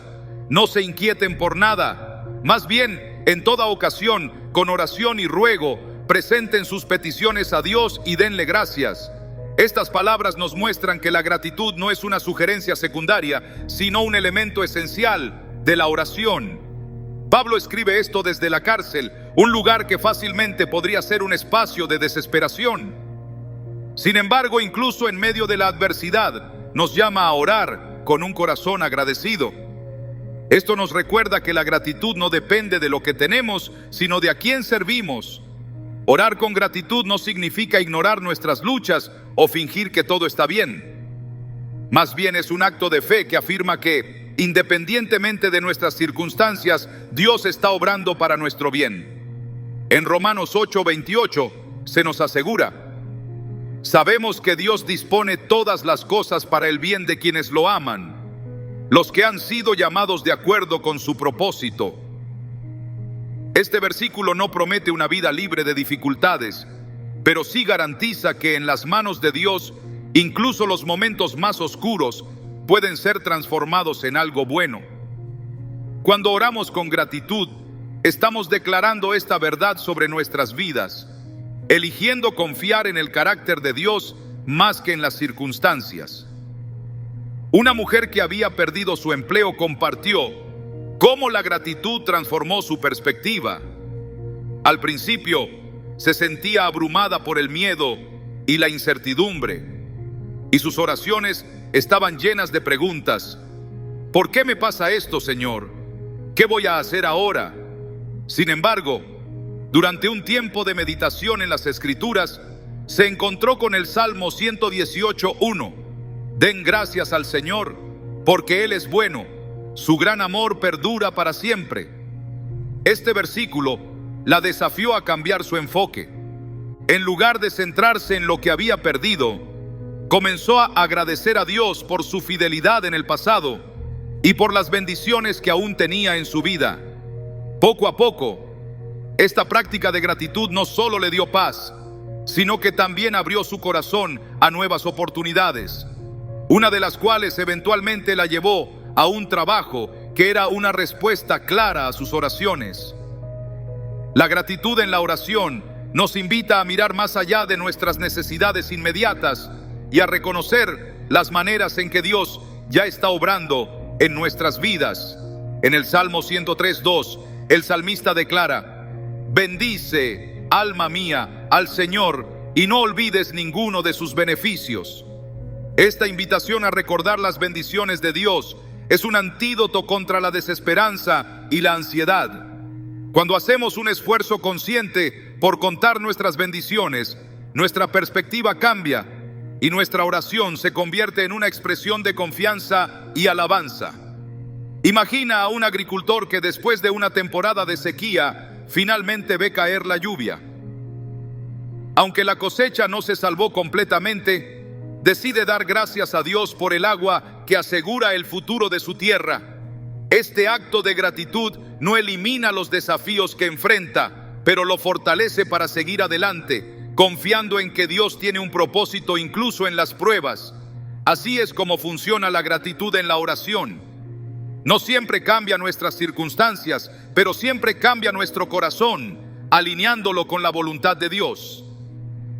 no se inquieten por nada, más bien, en toda ocasión, con oración y ruego, presenten sus peticiones a Dios y denle gracias. Estas palabras nos muestran que la gratitud no es una sugerencia secundaria, sino un elemento esencial de la oración. Pablo escribe esto desde la cárcel, un lugar que fácilmente podría ser un espacio de desesperación. Sin embargo, incluso en medio de la adversidad, nos llama a orar con un corazón agradecido. Esto nos recuerda que la gratitud no depende de lo que tenemos, sino de a quién servimos. Orar con gratitud no significa ignorar nuestras luchas o fingir que todo está bien. Más bien es un acto de fe que afirma que, independientemente de nuestras circunstancias, Dios está obrando para nuestro bien. En Romanos 8:28 se nos asegura: sabemos que Dios dispone todas las cosas para el bien de quienes lo aman, los que han sido llamados de acuerdo con su propósito. Este versículo no promete una vida libre de dificultades, pero sí garantiza que en las manos de Dios, incluso los momentos más oscuros pueden ser transformados en algo bueno. Cuando oramos con gratitud, estamos declarando esta verdad sobre nuestras vidas, eligiendo confiar en el carácter de Dios más que en las circunstancias. Una mujer que había perdido su empleo compartió cómo la gratitud transformó su perspectiva. Al principio, se sentía abrumada por el miedo y la incertidumbre, y sus oraciones estaban llenas de preguntas. ¿Por qué me pasa esto, Señor? ¿Qué voy a hacer ahora? Sin embargo, durante un tiempo de meditación en las Escrituras, se encontró con el Salmo 118:1. Den gracias al Señor, porque Él es bueno, su gran amor perdura para siempre. Este versículo la desafió a cambiar su enfoque. En lugar de centrarse en lo que había perdido, comenzó a agradecer a Dios por su fidelidad en el pasado y por las bendiciones que aún tenía en su vida. Poco a poco, esta práctica de gratitud no solo le dio paz, sino que también abrió su corazón a nuevas oportunidades, una de las cuales eventualmente la llevó a un trabajo que era una respuesta clara a sus oraciones. La gratitud en la oración nos invita a mirar más allá de nuestras necesidades inmediatas y a reconocer las maneras en que Dios ya está obrando en nuestras vidas. En el Salmo 103:2, el salmista declara: bendice, alma mía, al Señor, y no olvides ninguno de sus beneficios. Esta invitación a recordar las bendiciones de Dios es un antídoto contra la desesperanza y la ansiedad. Cuando hacemos un esfuerzo consciente por contar nuestras bendiciones, nuestra perspectiva cambia y nuestra oración se convierte en una expresión de confianza y alabanza. Imagina a un agricultor que después de una temporada de sequía finalmente ve caer la lluvia. Aunque la cosecha no se salvó completamente, decide dar gracias a Dios por el agua que asegura el futuro de su tierra. Este acto de gratitud no elimina los desafíos que enfrenta, pero lo fortalece para seguir adelante, confiando en que Dios tiene un propósito incluso en las pruebas. Así es como funciona la gratitud en la oración. No siempre cambia nuestras circunstancias, pero siempre cambia nuestro corazón, alineándolo con la voluntad de Dios.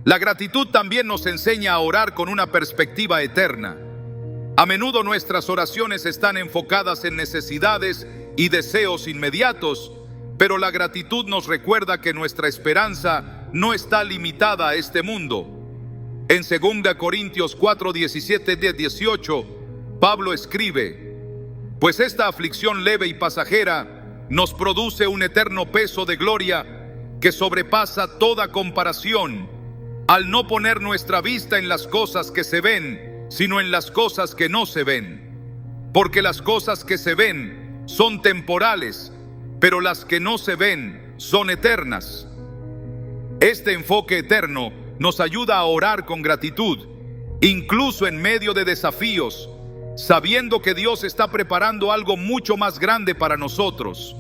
La gratitud también nos enseña a orar con una perspectiva eterna. A menudo nuestras oraciones están enfocadas en necesidades y deseos inmediatos, pero la gratitud nos recuerda que nuestra esperanza no está limitada a este mundo. En 2 Corintios 4, 17, 18, Pablo escribe: pues esta aflicción leve y pasajera nos produce un eterno peso de gloria que sobrepasa toda comparación, al no poner nuestra vista en las cosas que se ven, sino en las cosas que no se ven. Porque las cosas que se ven son temporales, pero las que no se ven son eternas. Este enfoque eterno nos ayuda a orar con gratitud, incluso en medio de desafíos, sabiendo que Dios está preparando algo mucho más grande para nosotros.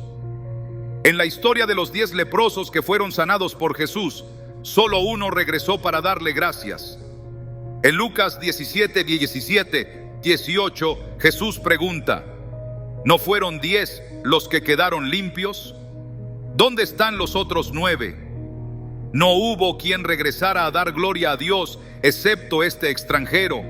En la historia de los 10 leprosos que fueron sanados por Jesús, solo uno regresó para darle gracias. En Lucas 17, 17, 18, Jesús pregunta: ¿no fueron 10 los que quedaron limpios? ¿Dónde están los otros 9? No hubo quien regresara a dar gloria a Dios, excepto este extranjero.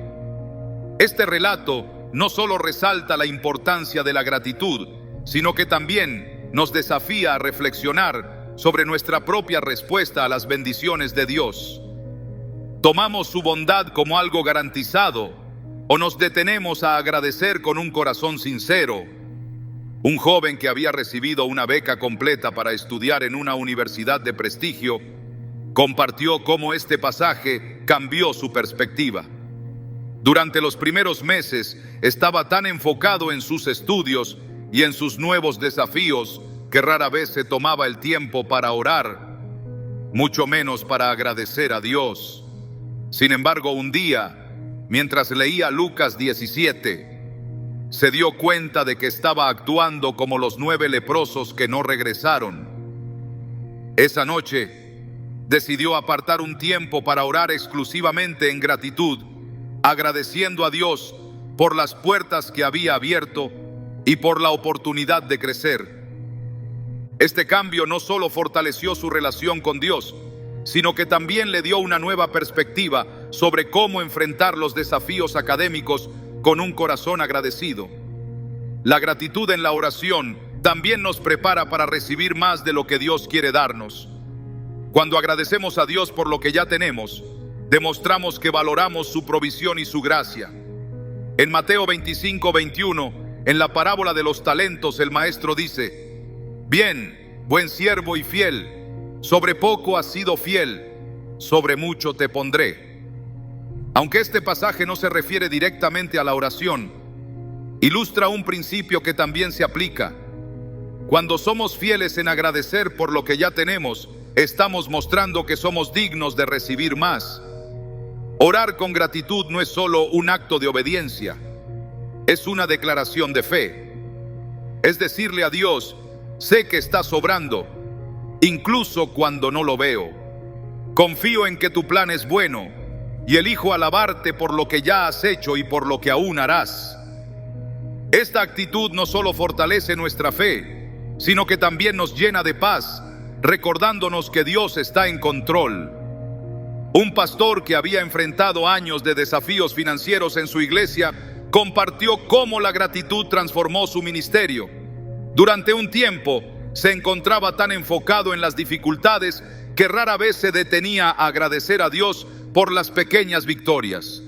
Este relato no solo resalta la importancia de la gratitud, sino que también nos desafía a reflexionar sobre nuestra propia respuesta a las bendiciones de Dios. ¿Tomamos su bondad como algo garantizado o nos detenemos a agradecer con un corazón sincero? Un joven que había recibido una beca completa para estudiar en una universidad de prestigio compartió cómo este pasaje cambió su perspectiva. Durante los primeros meses estaba tan enfocado en sus estudios y en sus nuevos desafíos que rara vez se tomaba el tiempo para orar, mucho menos para agradecer a Dios. Sin embargo, un día, mientras leía Lucas 17, se dio cuenta de que estaba actuando como los 9 leprosos que no regresaron. Esa noche, decidió apartar un tiempo para orar exclusivamente en gratitud, agradeciendo a Dios por las puertas que había abierto y por la oportunidad de crecer. Este cambio no solo fortaleció su relación con Dios, sino que también le dio una nueva perspectiva sobre cómo enfrentar los desafíos académicos con un corazón agradecido. La gratitud en la oración también nos prepara para recibir más de lo que Dios quiere darnos. Cuando agradecemos a Dios por lo que ya tenemos, demostramos que valoramos su provisión y su gracia. En Mateo 25, 21, en la parábola de los talentos, el maestro dice: bien, buen siervo y fiel, sobre poco has sido fiel, sobre mucho te pondré. Aunque este pasaje no se refiere directamente a la oración, ilustra un principio que también se aplica. Cuando somos fieles en agradecer por lo que ya tenemos, estamos mostrando que somos dignos de recibir más. Orar con gratitud no es solo un acto de obediencia, es una declaración de fe. Es decirle a Dios: sé que estás obrando, incluso cuando no lo veo. Confío en que tu plan es bueno y elijo alabarte por lo que ya has hecho y por lo que aún harás. Esta actitud no solo fortalece nuestra fe, sino que también nos llena de paz, recordándonos que Dios está en control. Un pastor que había enfrentado años de desafíos financieros en su iglesia compartió cómo la gratitud transformó su ministerio. Durante un tiempo se encontraba tan enfocado en las dificultades que rara vez se detenía a agradecer a Dios por las pequeñas victorias.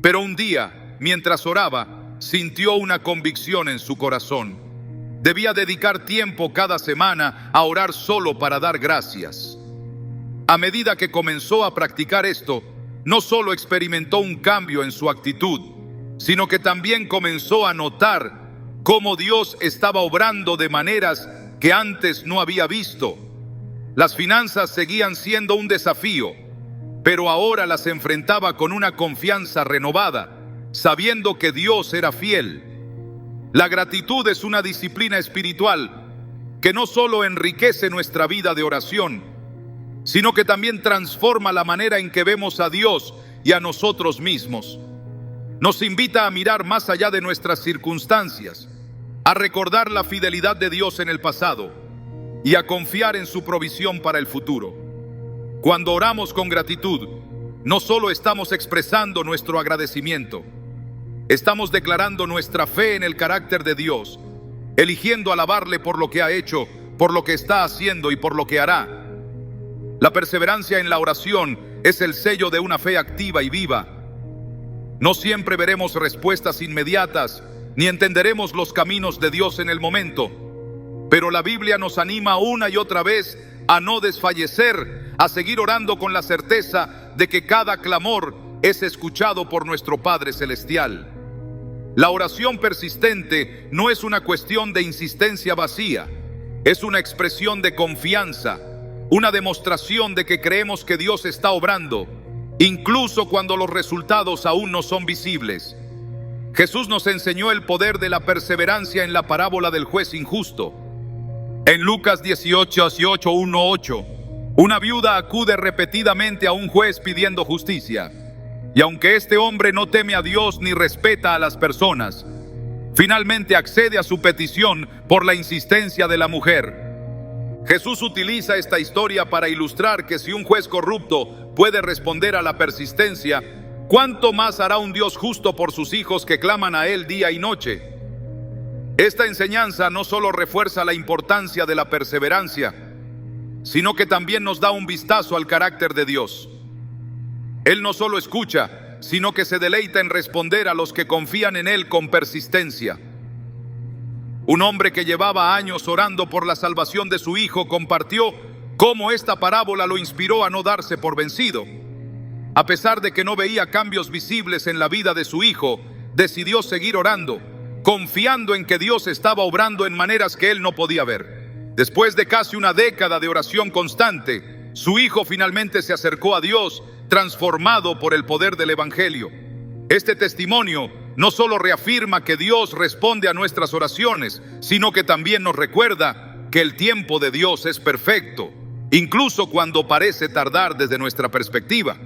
Pero un día, mientras oraba, sintió una convicción en su corazón. Debía dedicar tiempo cada semana a orar solo para dar gracias. A medida que comenzó a practicar esto, no solo experimentó un cambio en su actitud, sino que también comenzó a notar cómo Dios estaba obrando de maneras que antes no había visto. Las finanzas seguían siendo un desafío, pero ahora las enfrentaba con una confianza renovada, sabiendo que Dios era fiel. La gratitud es una disciplina espiritual que no solo enriquece nuestra vida de oración, sino que también transforma la manera en que vemos a Dios y a nosotros mismos. Nos invita a mirar más allá de nuestras circunstancias, a recordar la fidelidad de Dios en el pasado y a confiar en su provisión para el futuro. Cuando oramos con gratitud, no solo estamos expresando nuestro agradecimiento, estamos declarando nuestra fe en el carácter de Dios, eligiendo alabarle por lo que ha hecho, por lo que está haciendo y por lo que hará. La perseverancia en la oración es el sello de una fe activa y viva. No siempre veremos respuestas inmediatas, ni entenderemos los caminos de Dios en el momento, pero la Biblia nos anima una y otra vez a no desfallecer, a seguir orando con la certeza de que cada clamor es escuchado por nuestro Padre Celestial. La oración persistente no es una cuestión de insistencia vacía, es una expresión de confianza, una demostración de que creemos que Dios está obrando, incluso cuando los resultados aún no son visibles. Jesús nos enseñó el poder de la perseverancia en la parábola del juez injusto. En Lucas 18:8, una viuda acude repetidamente a un juez pidiendo justicia. Y aunque este hombre no teme a Dios ni respeta a las personas, finalmente accede a su petición por la insistencia de la mujer. Jesús utiliza esta historia para ilustrar que si un juez corrupto puede responder a la persistencia, ¿cuánto más hará un Dios justo por sus hijos que claman a Él día y noche? Esta enseñanza no solo refuerza la importancia de la perseverancia, sino que también nos da un vistazo al carácter de Dios. Él no solo escucha, sino que se deleita en responder a los que confían en Él con persistencia. Un hombre que llevaba años orando por la salvación de su hijo compartió cómo esta parábola lo inspiró a no darse por vencido. A pesar de que no veía cambios visibles en la vida de su hijo, decidió seguir orando, confiando en que Dios estaba obrando en maneras que él no podía ver. Después de casi una década de oración constante, su hijo finalmente se acercó a Dios, transformado por el poder del Evangelio. Este testimonio no solo reafirma que Dios responde a nuestras oraciones, sino que también nos recuerda que el tiempo de Dios es perfecto, incluso cuando parece tardar desde nuestra perspectiva.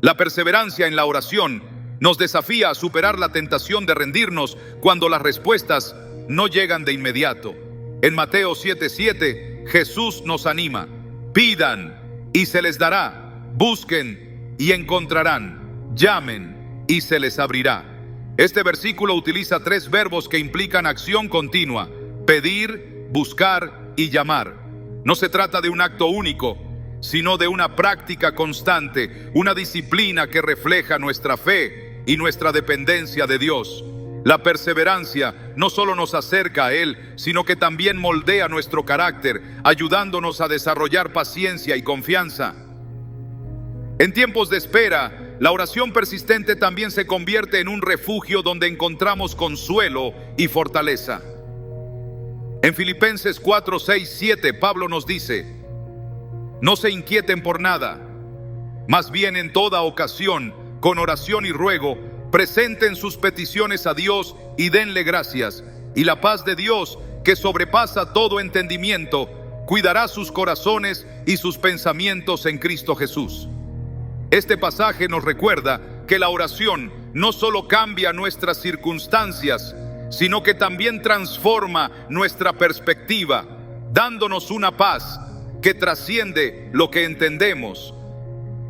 La perseverancia en la oración nos desafía a superar la tentación de rendirnos cuando las respuestas no llegan de inmediato. En Mateo 7:7, Jesús nos anima: pidan y se les dará, busquen y encontrarán, llamen y se les abrirá. Este versículo utiliza 3 verbos que implican acción continua: pedir, buscar y llamar. No se trata de un acto único, sino de una práctica constante, una disciplina que refleja nuestra fe y nuestra dependencia de Dios. La perseverancia no solo nos acerca a Él, sino que también moldea nuestro carácter, ayudándonos a desarrollar paciencia y confianza. En tiempos de espera, la oración persistente también se convierte en un refugio donde encontramos consuelo y fortaleza. En Filipenses 4:6-7, Pablo nos dice: no se inquieten por nada, más bien en toda ocasión, con oración y ruego, presenten sus peticiones a Dios y denle gracias, y la paz de Dios, que sobrepasa todo entendimiento, cuidará sus corazones y sus pensamientos en Cristo Jesús. Este pasaje nos recuerda que la oración no solo cambia nuestras circunstancias, sino que también transforma nuestra perspectiva, dándonos una paz que trasciende lo que entendemos.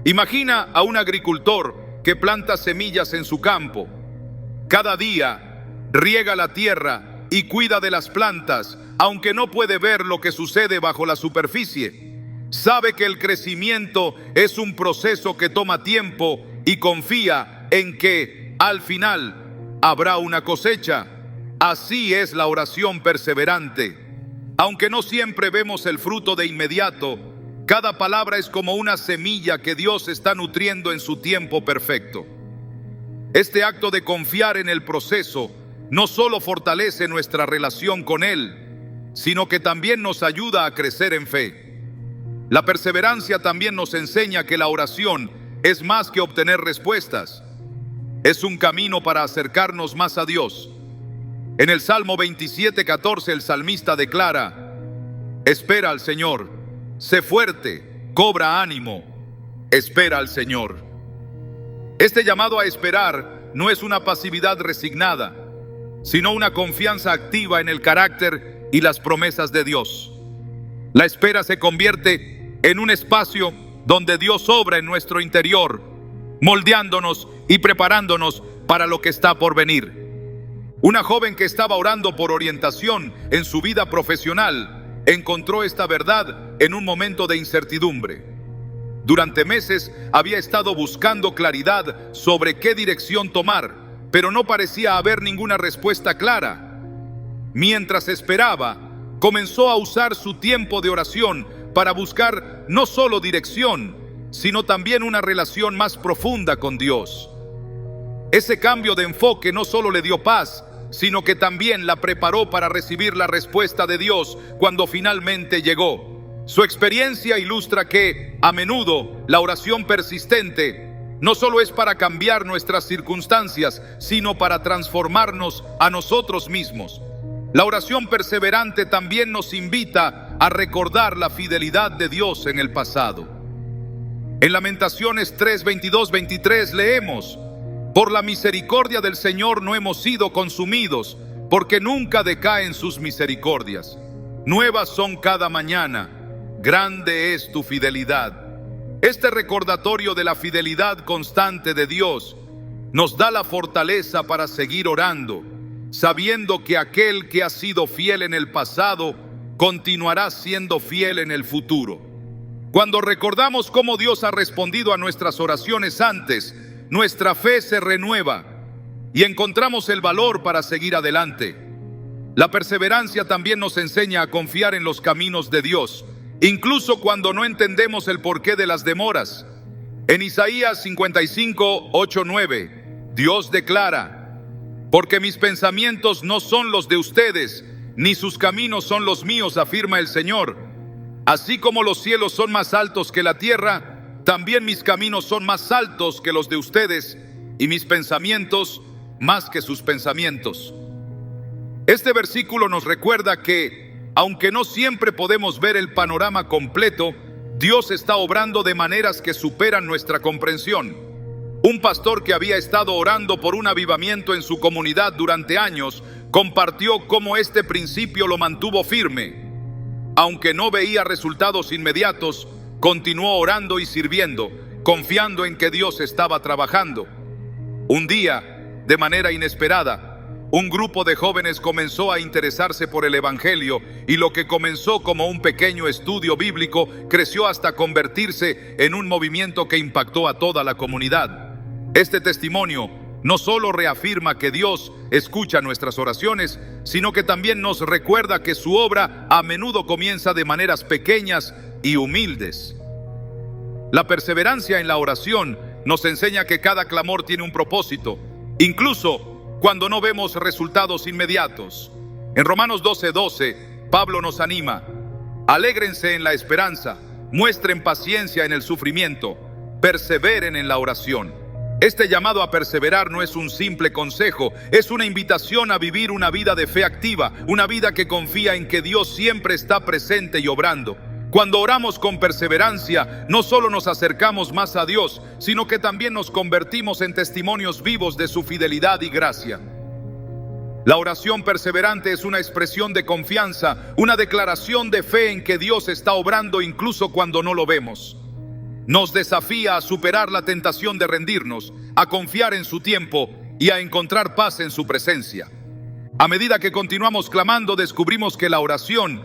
Imagina a un agricultor que planta semillas en su campo. Cada día riega la tierra y cuida de las plantas, aunque no puede ver lo que sucede bajo la superficie. Sabe que el crecimiento es un proceso que toma tiempo y confía en que al final habrá una cosecha. Así es la oración perseverante. Aunque no siempre vemos el fruto de inmediato, cada palabra es como una semilla que Dios está nutriendo en su tiempo perfecto. Este acto de confiar en el proceso no solo fortalece nuestra relación con Él, sino que también nos ayuda a crecer en fe. La perseverancia también nos enseña que la oración es más que obtener respuestas. Es un camino para acercarnos más a Dios. En el Salmo 27:14 el salmista declara: espera al Señor, sé fuerte, cobra ánimo, espera al Señor. Este llamado a esperar no es una pasividad resignada, sino una confianza activa en el carácter y las promesas de Dios. La espera se convierte en un espacio donde Dios obra en nuestro interior, moldeándonos y preparándonos para lo que está por venir. Una joven que estaba orando por orientación en su vida profesional encontró esta verdad en un momento de incertidumbre. Durante meses había estado buscando claridad sobre qué dirección tomar, pero no parecía haber ninguna respuesta clara. Mientras esperaba, comenzó a usar su tiempo de oración para buscar no solo dirección, sino también una relación más profunda con Dios. Ese cambio de enfoque no solo le dio paz, sino que también la preparó para recibir la respuesta de Dios cuando finalmente llegó. Su experiencia ilustra que, a menudo, la oración persistente no solo es para cambiar nuestras circunstancias, sino para transformarnos a nosotros mismos. La oración perseverante también nos invita a recordar la fidelidad de Dios en el pasado. En Lamentaciones 3:22-23 leemos: por la misericordia del Señor no hemos sido consumidos, porque nunca decaen sus misericordias. Nuevas son cada mañana, grande es tu fidelidad. Este recordatorio de la fidelidad constante de Dios nos da la fortaleza para seguir orando, sabiendo que aquel que ha sido fiel en el pasado continuará siendo fiel en el futuro. Cuando recordamos cómo Dios ha respondido a nuestras oraciones antes, nuestra fe se renueva y encontramos el valor para seguir adelante. La perseverancia también nos enseña a confiar en los caminos de Dios, incluso cuando no entendemos el porqué de las demoras. En Isaías 55:8-9, Dios declara: porque mis pensamientos no son los de ustedes, ni sus caminos son los míos, afirma el Señor. Así como los cielos son más altos que la tierra, también mis caminos son más altos que los de ustedes, y mis pensamientos más que sus pensamientos. Este versículo nos recuerda que, aunque no siempre podemos ver el panorama completo, Dios está obrando de maneras que superan nuestra comprensión. Un pastor que había estado orando por un avivamiento en su comunidad durante años compartió cómo este principio lo mantuvo firme. Aunque no veía resultados inmediatos, continuó orando y sirviendo, confiando en que Dios estaba trabajando. Un día, de manera inesperada, un grupo de jóvenes comenzó a interesarse por el Evangelio, y lo que comenzó como un pequeño estudio bíblico creció hasta convertirse en un movimiento que impactó a toda la comunidad. Este testimonio no solo reafirma que Dios escucha nuestras oraciones, sino que también nos recuerda que su obra a menudo comienza de maneras pequeñas y humildes. La perseverancia en la oración nos enseña que cada clamor tiene un propósito, incluso cuando no vemos resultados inmediatos. En Romanos 12:12, Pablo nos anima: alégrense en la esperanza, muestren paciencia en el sufrimiento, perseveren en la oración. Este llamado a perseverar no es un simple consejo, es una invitación a vivir una vida de fe activa, una vida que confía en que Dios siempre está presente y obrando. Cuando oramos con perseverancia, no solo nos acercamos más a Dios, sino que también nos convertimos en testimonios vivos de su fidelidad y gracia. La oración perseverante es una expresión de confianza, una declaración de fe en que Dios está obrando incluso cuando no lo vemos. Nos desafía a superar la tentación de rendirnos, a confiar en su tiempo y a encontrar paz en su presencia. A medida que continuamos clamando, descubrimos que la oración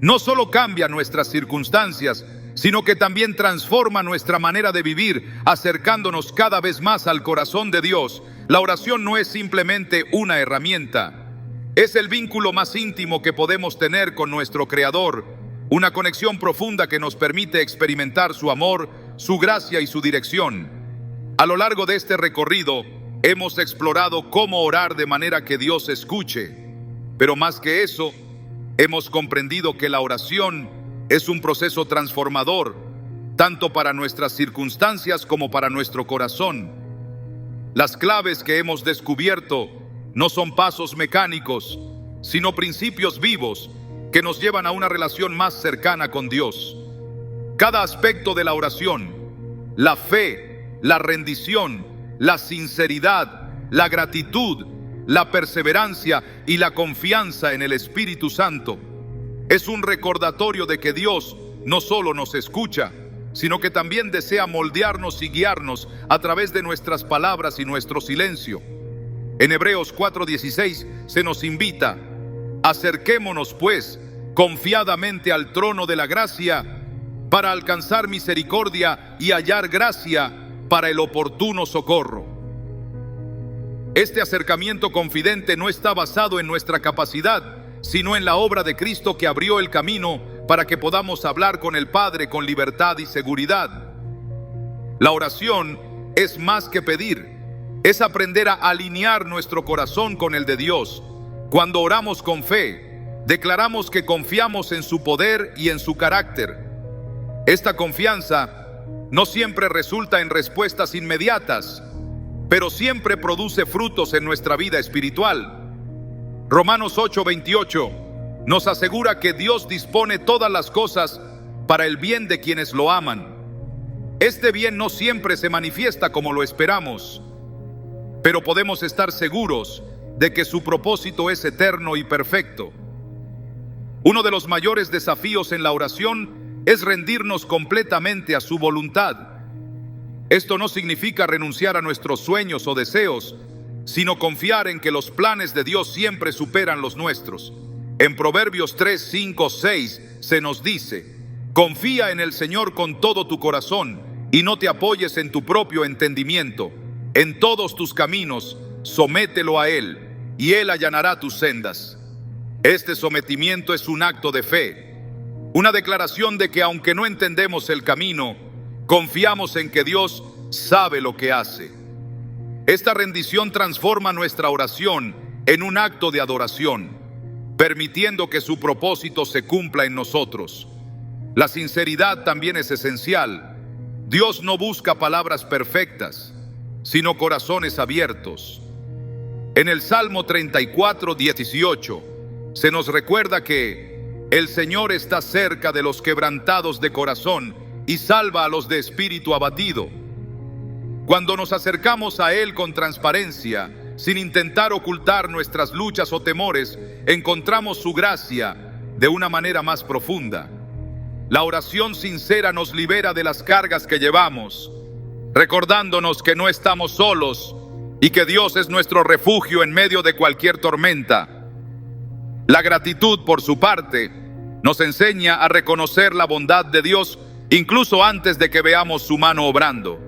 no solo cambia nuestras circunstancias, sino que también transforma nuestra manera de vivir, acercándonos cada vez más al corazón de Dios. La oración no es simplemente una herramienta, es el vínculo más íntimo que podemos tener con nuestro Creador, una conexión profunda que nos permite experimentar su amor, su gracia y su dirección. A lo largo de este recorrido, hemos explorado cómo orar de manera que Dios escuche, pero más que eso, hemos comprendido que la oración es un proceso transformador, tanto para nuestras circunstancias como para nuestro corazón. Las claves que hemos descubierto no son pasos mecánicos, sino principios vivos que nos llevan a una relación más cercana con Dios. Cada aspecto de la oración, la fe, la rendición, la sinceridad, la gratitud, la perseverancia y la confianza en el Espíritu Santo, es un recordatorio de que Dios no solo nos escucha, sino que también desea moldearnos y guiarnos a través de nuestras palabras y nuestro silencio. En Hebreos 4:16 se nos invita: acerquémonos pues confiadamente al trono de la gracia para alcanzar misericordia y hallar gracia para el oportuno socorro. Este acercamiento confidente no está basado en nuestra capacidad, sino en la obra de Cristo que abrió el camino para que podamos hablar con el Padre con libertad y seguridad. La oración es más que pedir, es aprender a alinear nuestro corazón con el de Dios. Cuando oramos con fe, declaramos que confiamos en su poder y en su carácter. Esta confianza no siempre resulta en respuestas inmediatas, pero siempre produce frutos en nuestra vida espiritual. Romanos 8:28 nos asegura que Dios dispone todas las cosas para el bien de quienes lo aman. Este bien no siempre se manifiesta como lo esperamos, pero podemos estar seguros de que su propósito es eterno y perfecto. Uno de los mayores desafíos en la oración es rendirnos completamente a su voluntad. Esto no significa renunciar a nuestros sueños o deseos, sino confiar en que los planes de Dios siempre superan los nuestros. En Proverbios 3, 5, 6 se nos dice: confía en el Señor con todo tu corazón y no te apoyes en tu propio entendimiento. En todos tus caminos somételo a Él y Él allanará tus sendas. Este sometimiento es un acto de fe, una declaración de que aunque no entendemos el camino, confiamos en que Dios sabe lo que hace. Esta rendición transforma nuestra oración en un acto de adoración, permitiendo que su propósito se cumpla en nosotros. La sinceridad también es esencial. Dios no busca palabras perfectas, sino corazones abiertos. En el Salmo 34:18 se nos recuerda que el Señor está cerca de los quebrantados de corazón y salva a los de espíritu abatido. Cuando nos acercamos a Él con transparencia, sin intentar ocultar nuestras luchas o temores, encontramos su gracia de una manera más profunda. La oración sincera nos libera de las cargas que llevamos, recordándonos que no estamos solos y que Dios es nuestro refugio en medio de cualquier tormenta. La gratitud, por su parte, nos enseña a reconocer la bondad de Dios incluso antes de que veamos su mano obrando.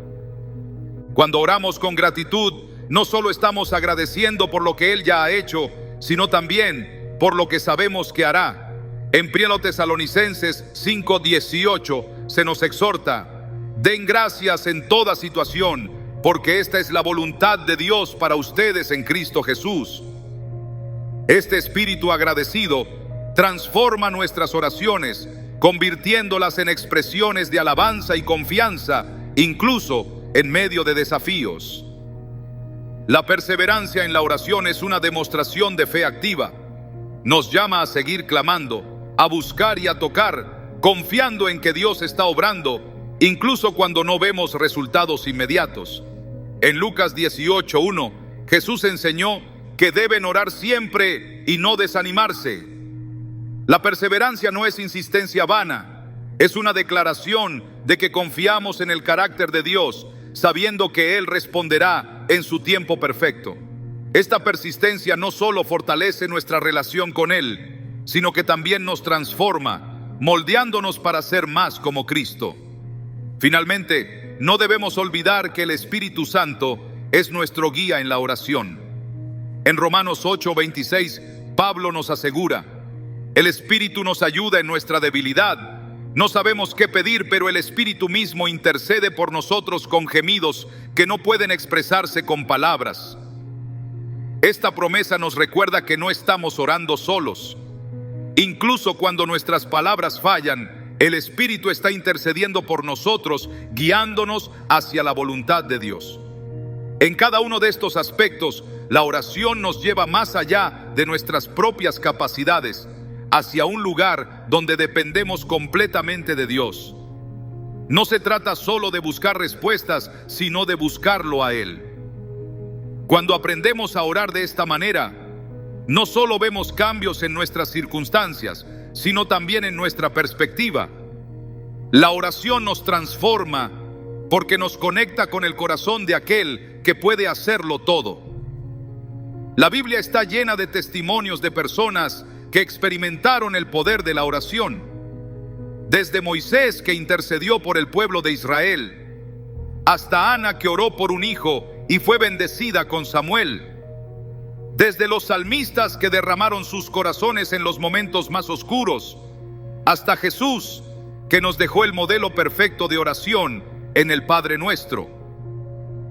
Cuando oramos con gratitud, no solo estamos agradeciendo por lo que Él ya ha hecho, sino también por lo que sabemos que hará. En 1 Tesalonicenses 5:18 se nos exhorta: den gracias en toda situación, porque esta es la voluntad de Dios para ustedes en Cristo Jesús. Este espíritu agradecido transforma nuestras oraciones, convirtiéndolas en expresiones de alabanza y confianza, incluso en medio de desafíos. La perseverancia en la oración es una demostración de fe activa. Nos llama a seguir clamando, a buscar y a tocar, confiando en que Dios está obrando, incluso cuando no vemos resultados inmediatos. En Lucas 18:1, Jesús enseñó que deben orar siempre y no desanimarse. La perseverancia no es insistencia vana, es una declaración de que confiamos en el carácter de Dios, sabiendo que Él responderá en su tiempo perfecto. Esta persistencia no solo fortalece nuestra relación con Él, sino que también nos transforma, moldeándonos para ser más como Cristo. Finalmente, no debemos olvidar que el Espíritu Santo es nuestro guía en la oración. En Romanos 8:26, Pablo nos asegura: el Espíritu nos ayuda en nuestra debilidad. No sabemos qué pedir, pero el Espíritu mismo intercede por nosotros con gemidos que no pueden expresarse con palabras. Esta promesa nos recuerda que no estamos orando solos. Incluso cuando nuestras palabras fallan, el Espíritu está intercediendo por nosotros, guiándonos hacia la voluntad de Dios. En cada uno de estos aspectos, la oración nos lleva más allá de nuestras propias capacidades, hacia un lugar donde dependemos completamente de Dios. No se trata solo de buscar respuestas, sino de buscarlo a Él. Cuando aprendemos a orar de esta manera, no solo vemos cambios en nuestras circunstancias, sino también en nuestra perspectiva. La oración nos transforma porque nos conecta con el corazón de aquel que puede hacerlo todo. La Biblia está llena de testimonios de personas que experimentaron el poder de la oración. Desde Moisés, que intercedió por el pueblo de Israel, hasta Ana, que oró por un hijo y fue bendecida con Samuel. Desde los salmistas, que derramaron sus corazones en los momentos más oscuros, hasta Jesús, que nos dejó el modelo perfecto de oración en el Padre Nuestro.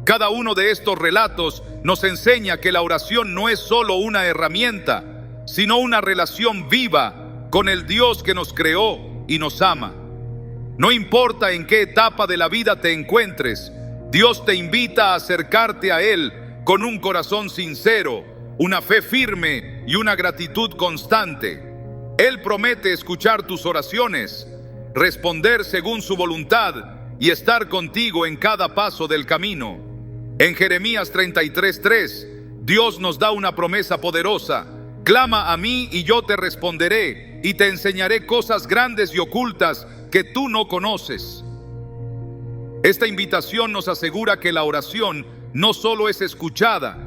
Cada uno de estos relatos nos enseña que la oración no es solo una herramienta, sino una relación viva con el Dios que nos creó y nos ama. No importa en qué etapa de la vida te encuentres, Dios te invita a acercarte a Él con un corazón sincero, una fe firme y una gratitud constante. Él promete escuchar tus oraciones, responder según su voluntad y estar contigo en cada paso del camino. En Jeremías 33:3, Dios nos da una promesa poderosa: clama a mí y yo te responderé, y te enseñaré cosas grandes y ocultas que tú no conoces. Esta invitación nos asegura que la oración no solo es escuchada,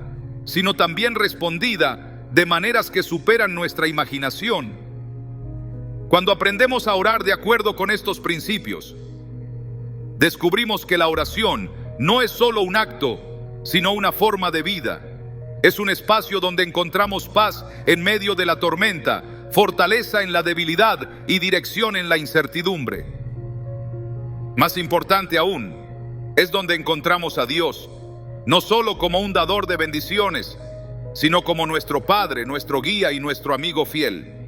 sino también respondida de maneras que superan nuestra imaginación. Cuando aprendemos a orar de acuerdo con estos principios, descubrimos que la oración no es solo un acto, sino una forma de vida. Es un espacio donde encontramos paz en medio de la tormenta, fortaleza en la debilidad y dirección en la incertidumbre. Más importante aún, es donde encontramos a Dios, no solo como un dador de bendiciones, sino como nuestro Padre, nuestro guía y nuestro amigo fiel.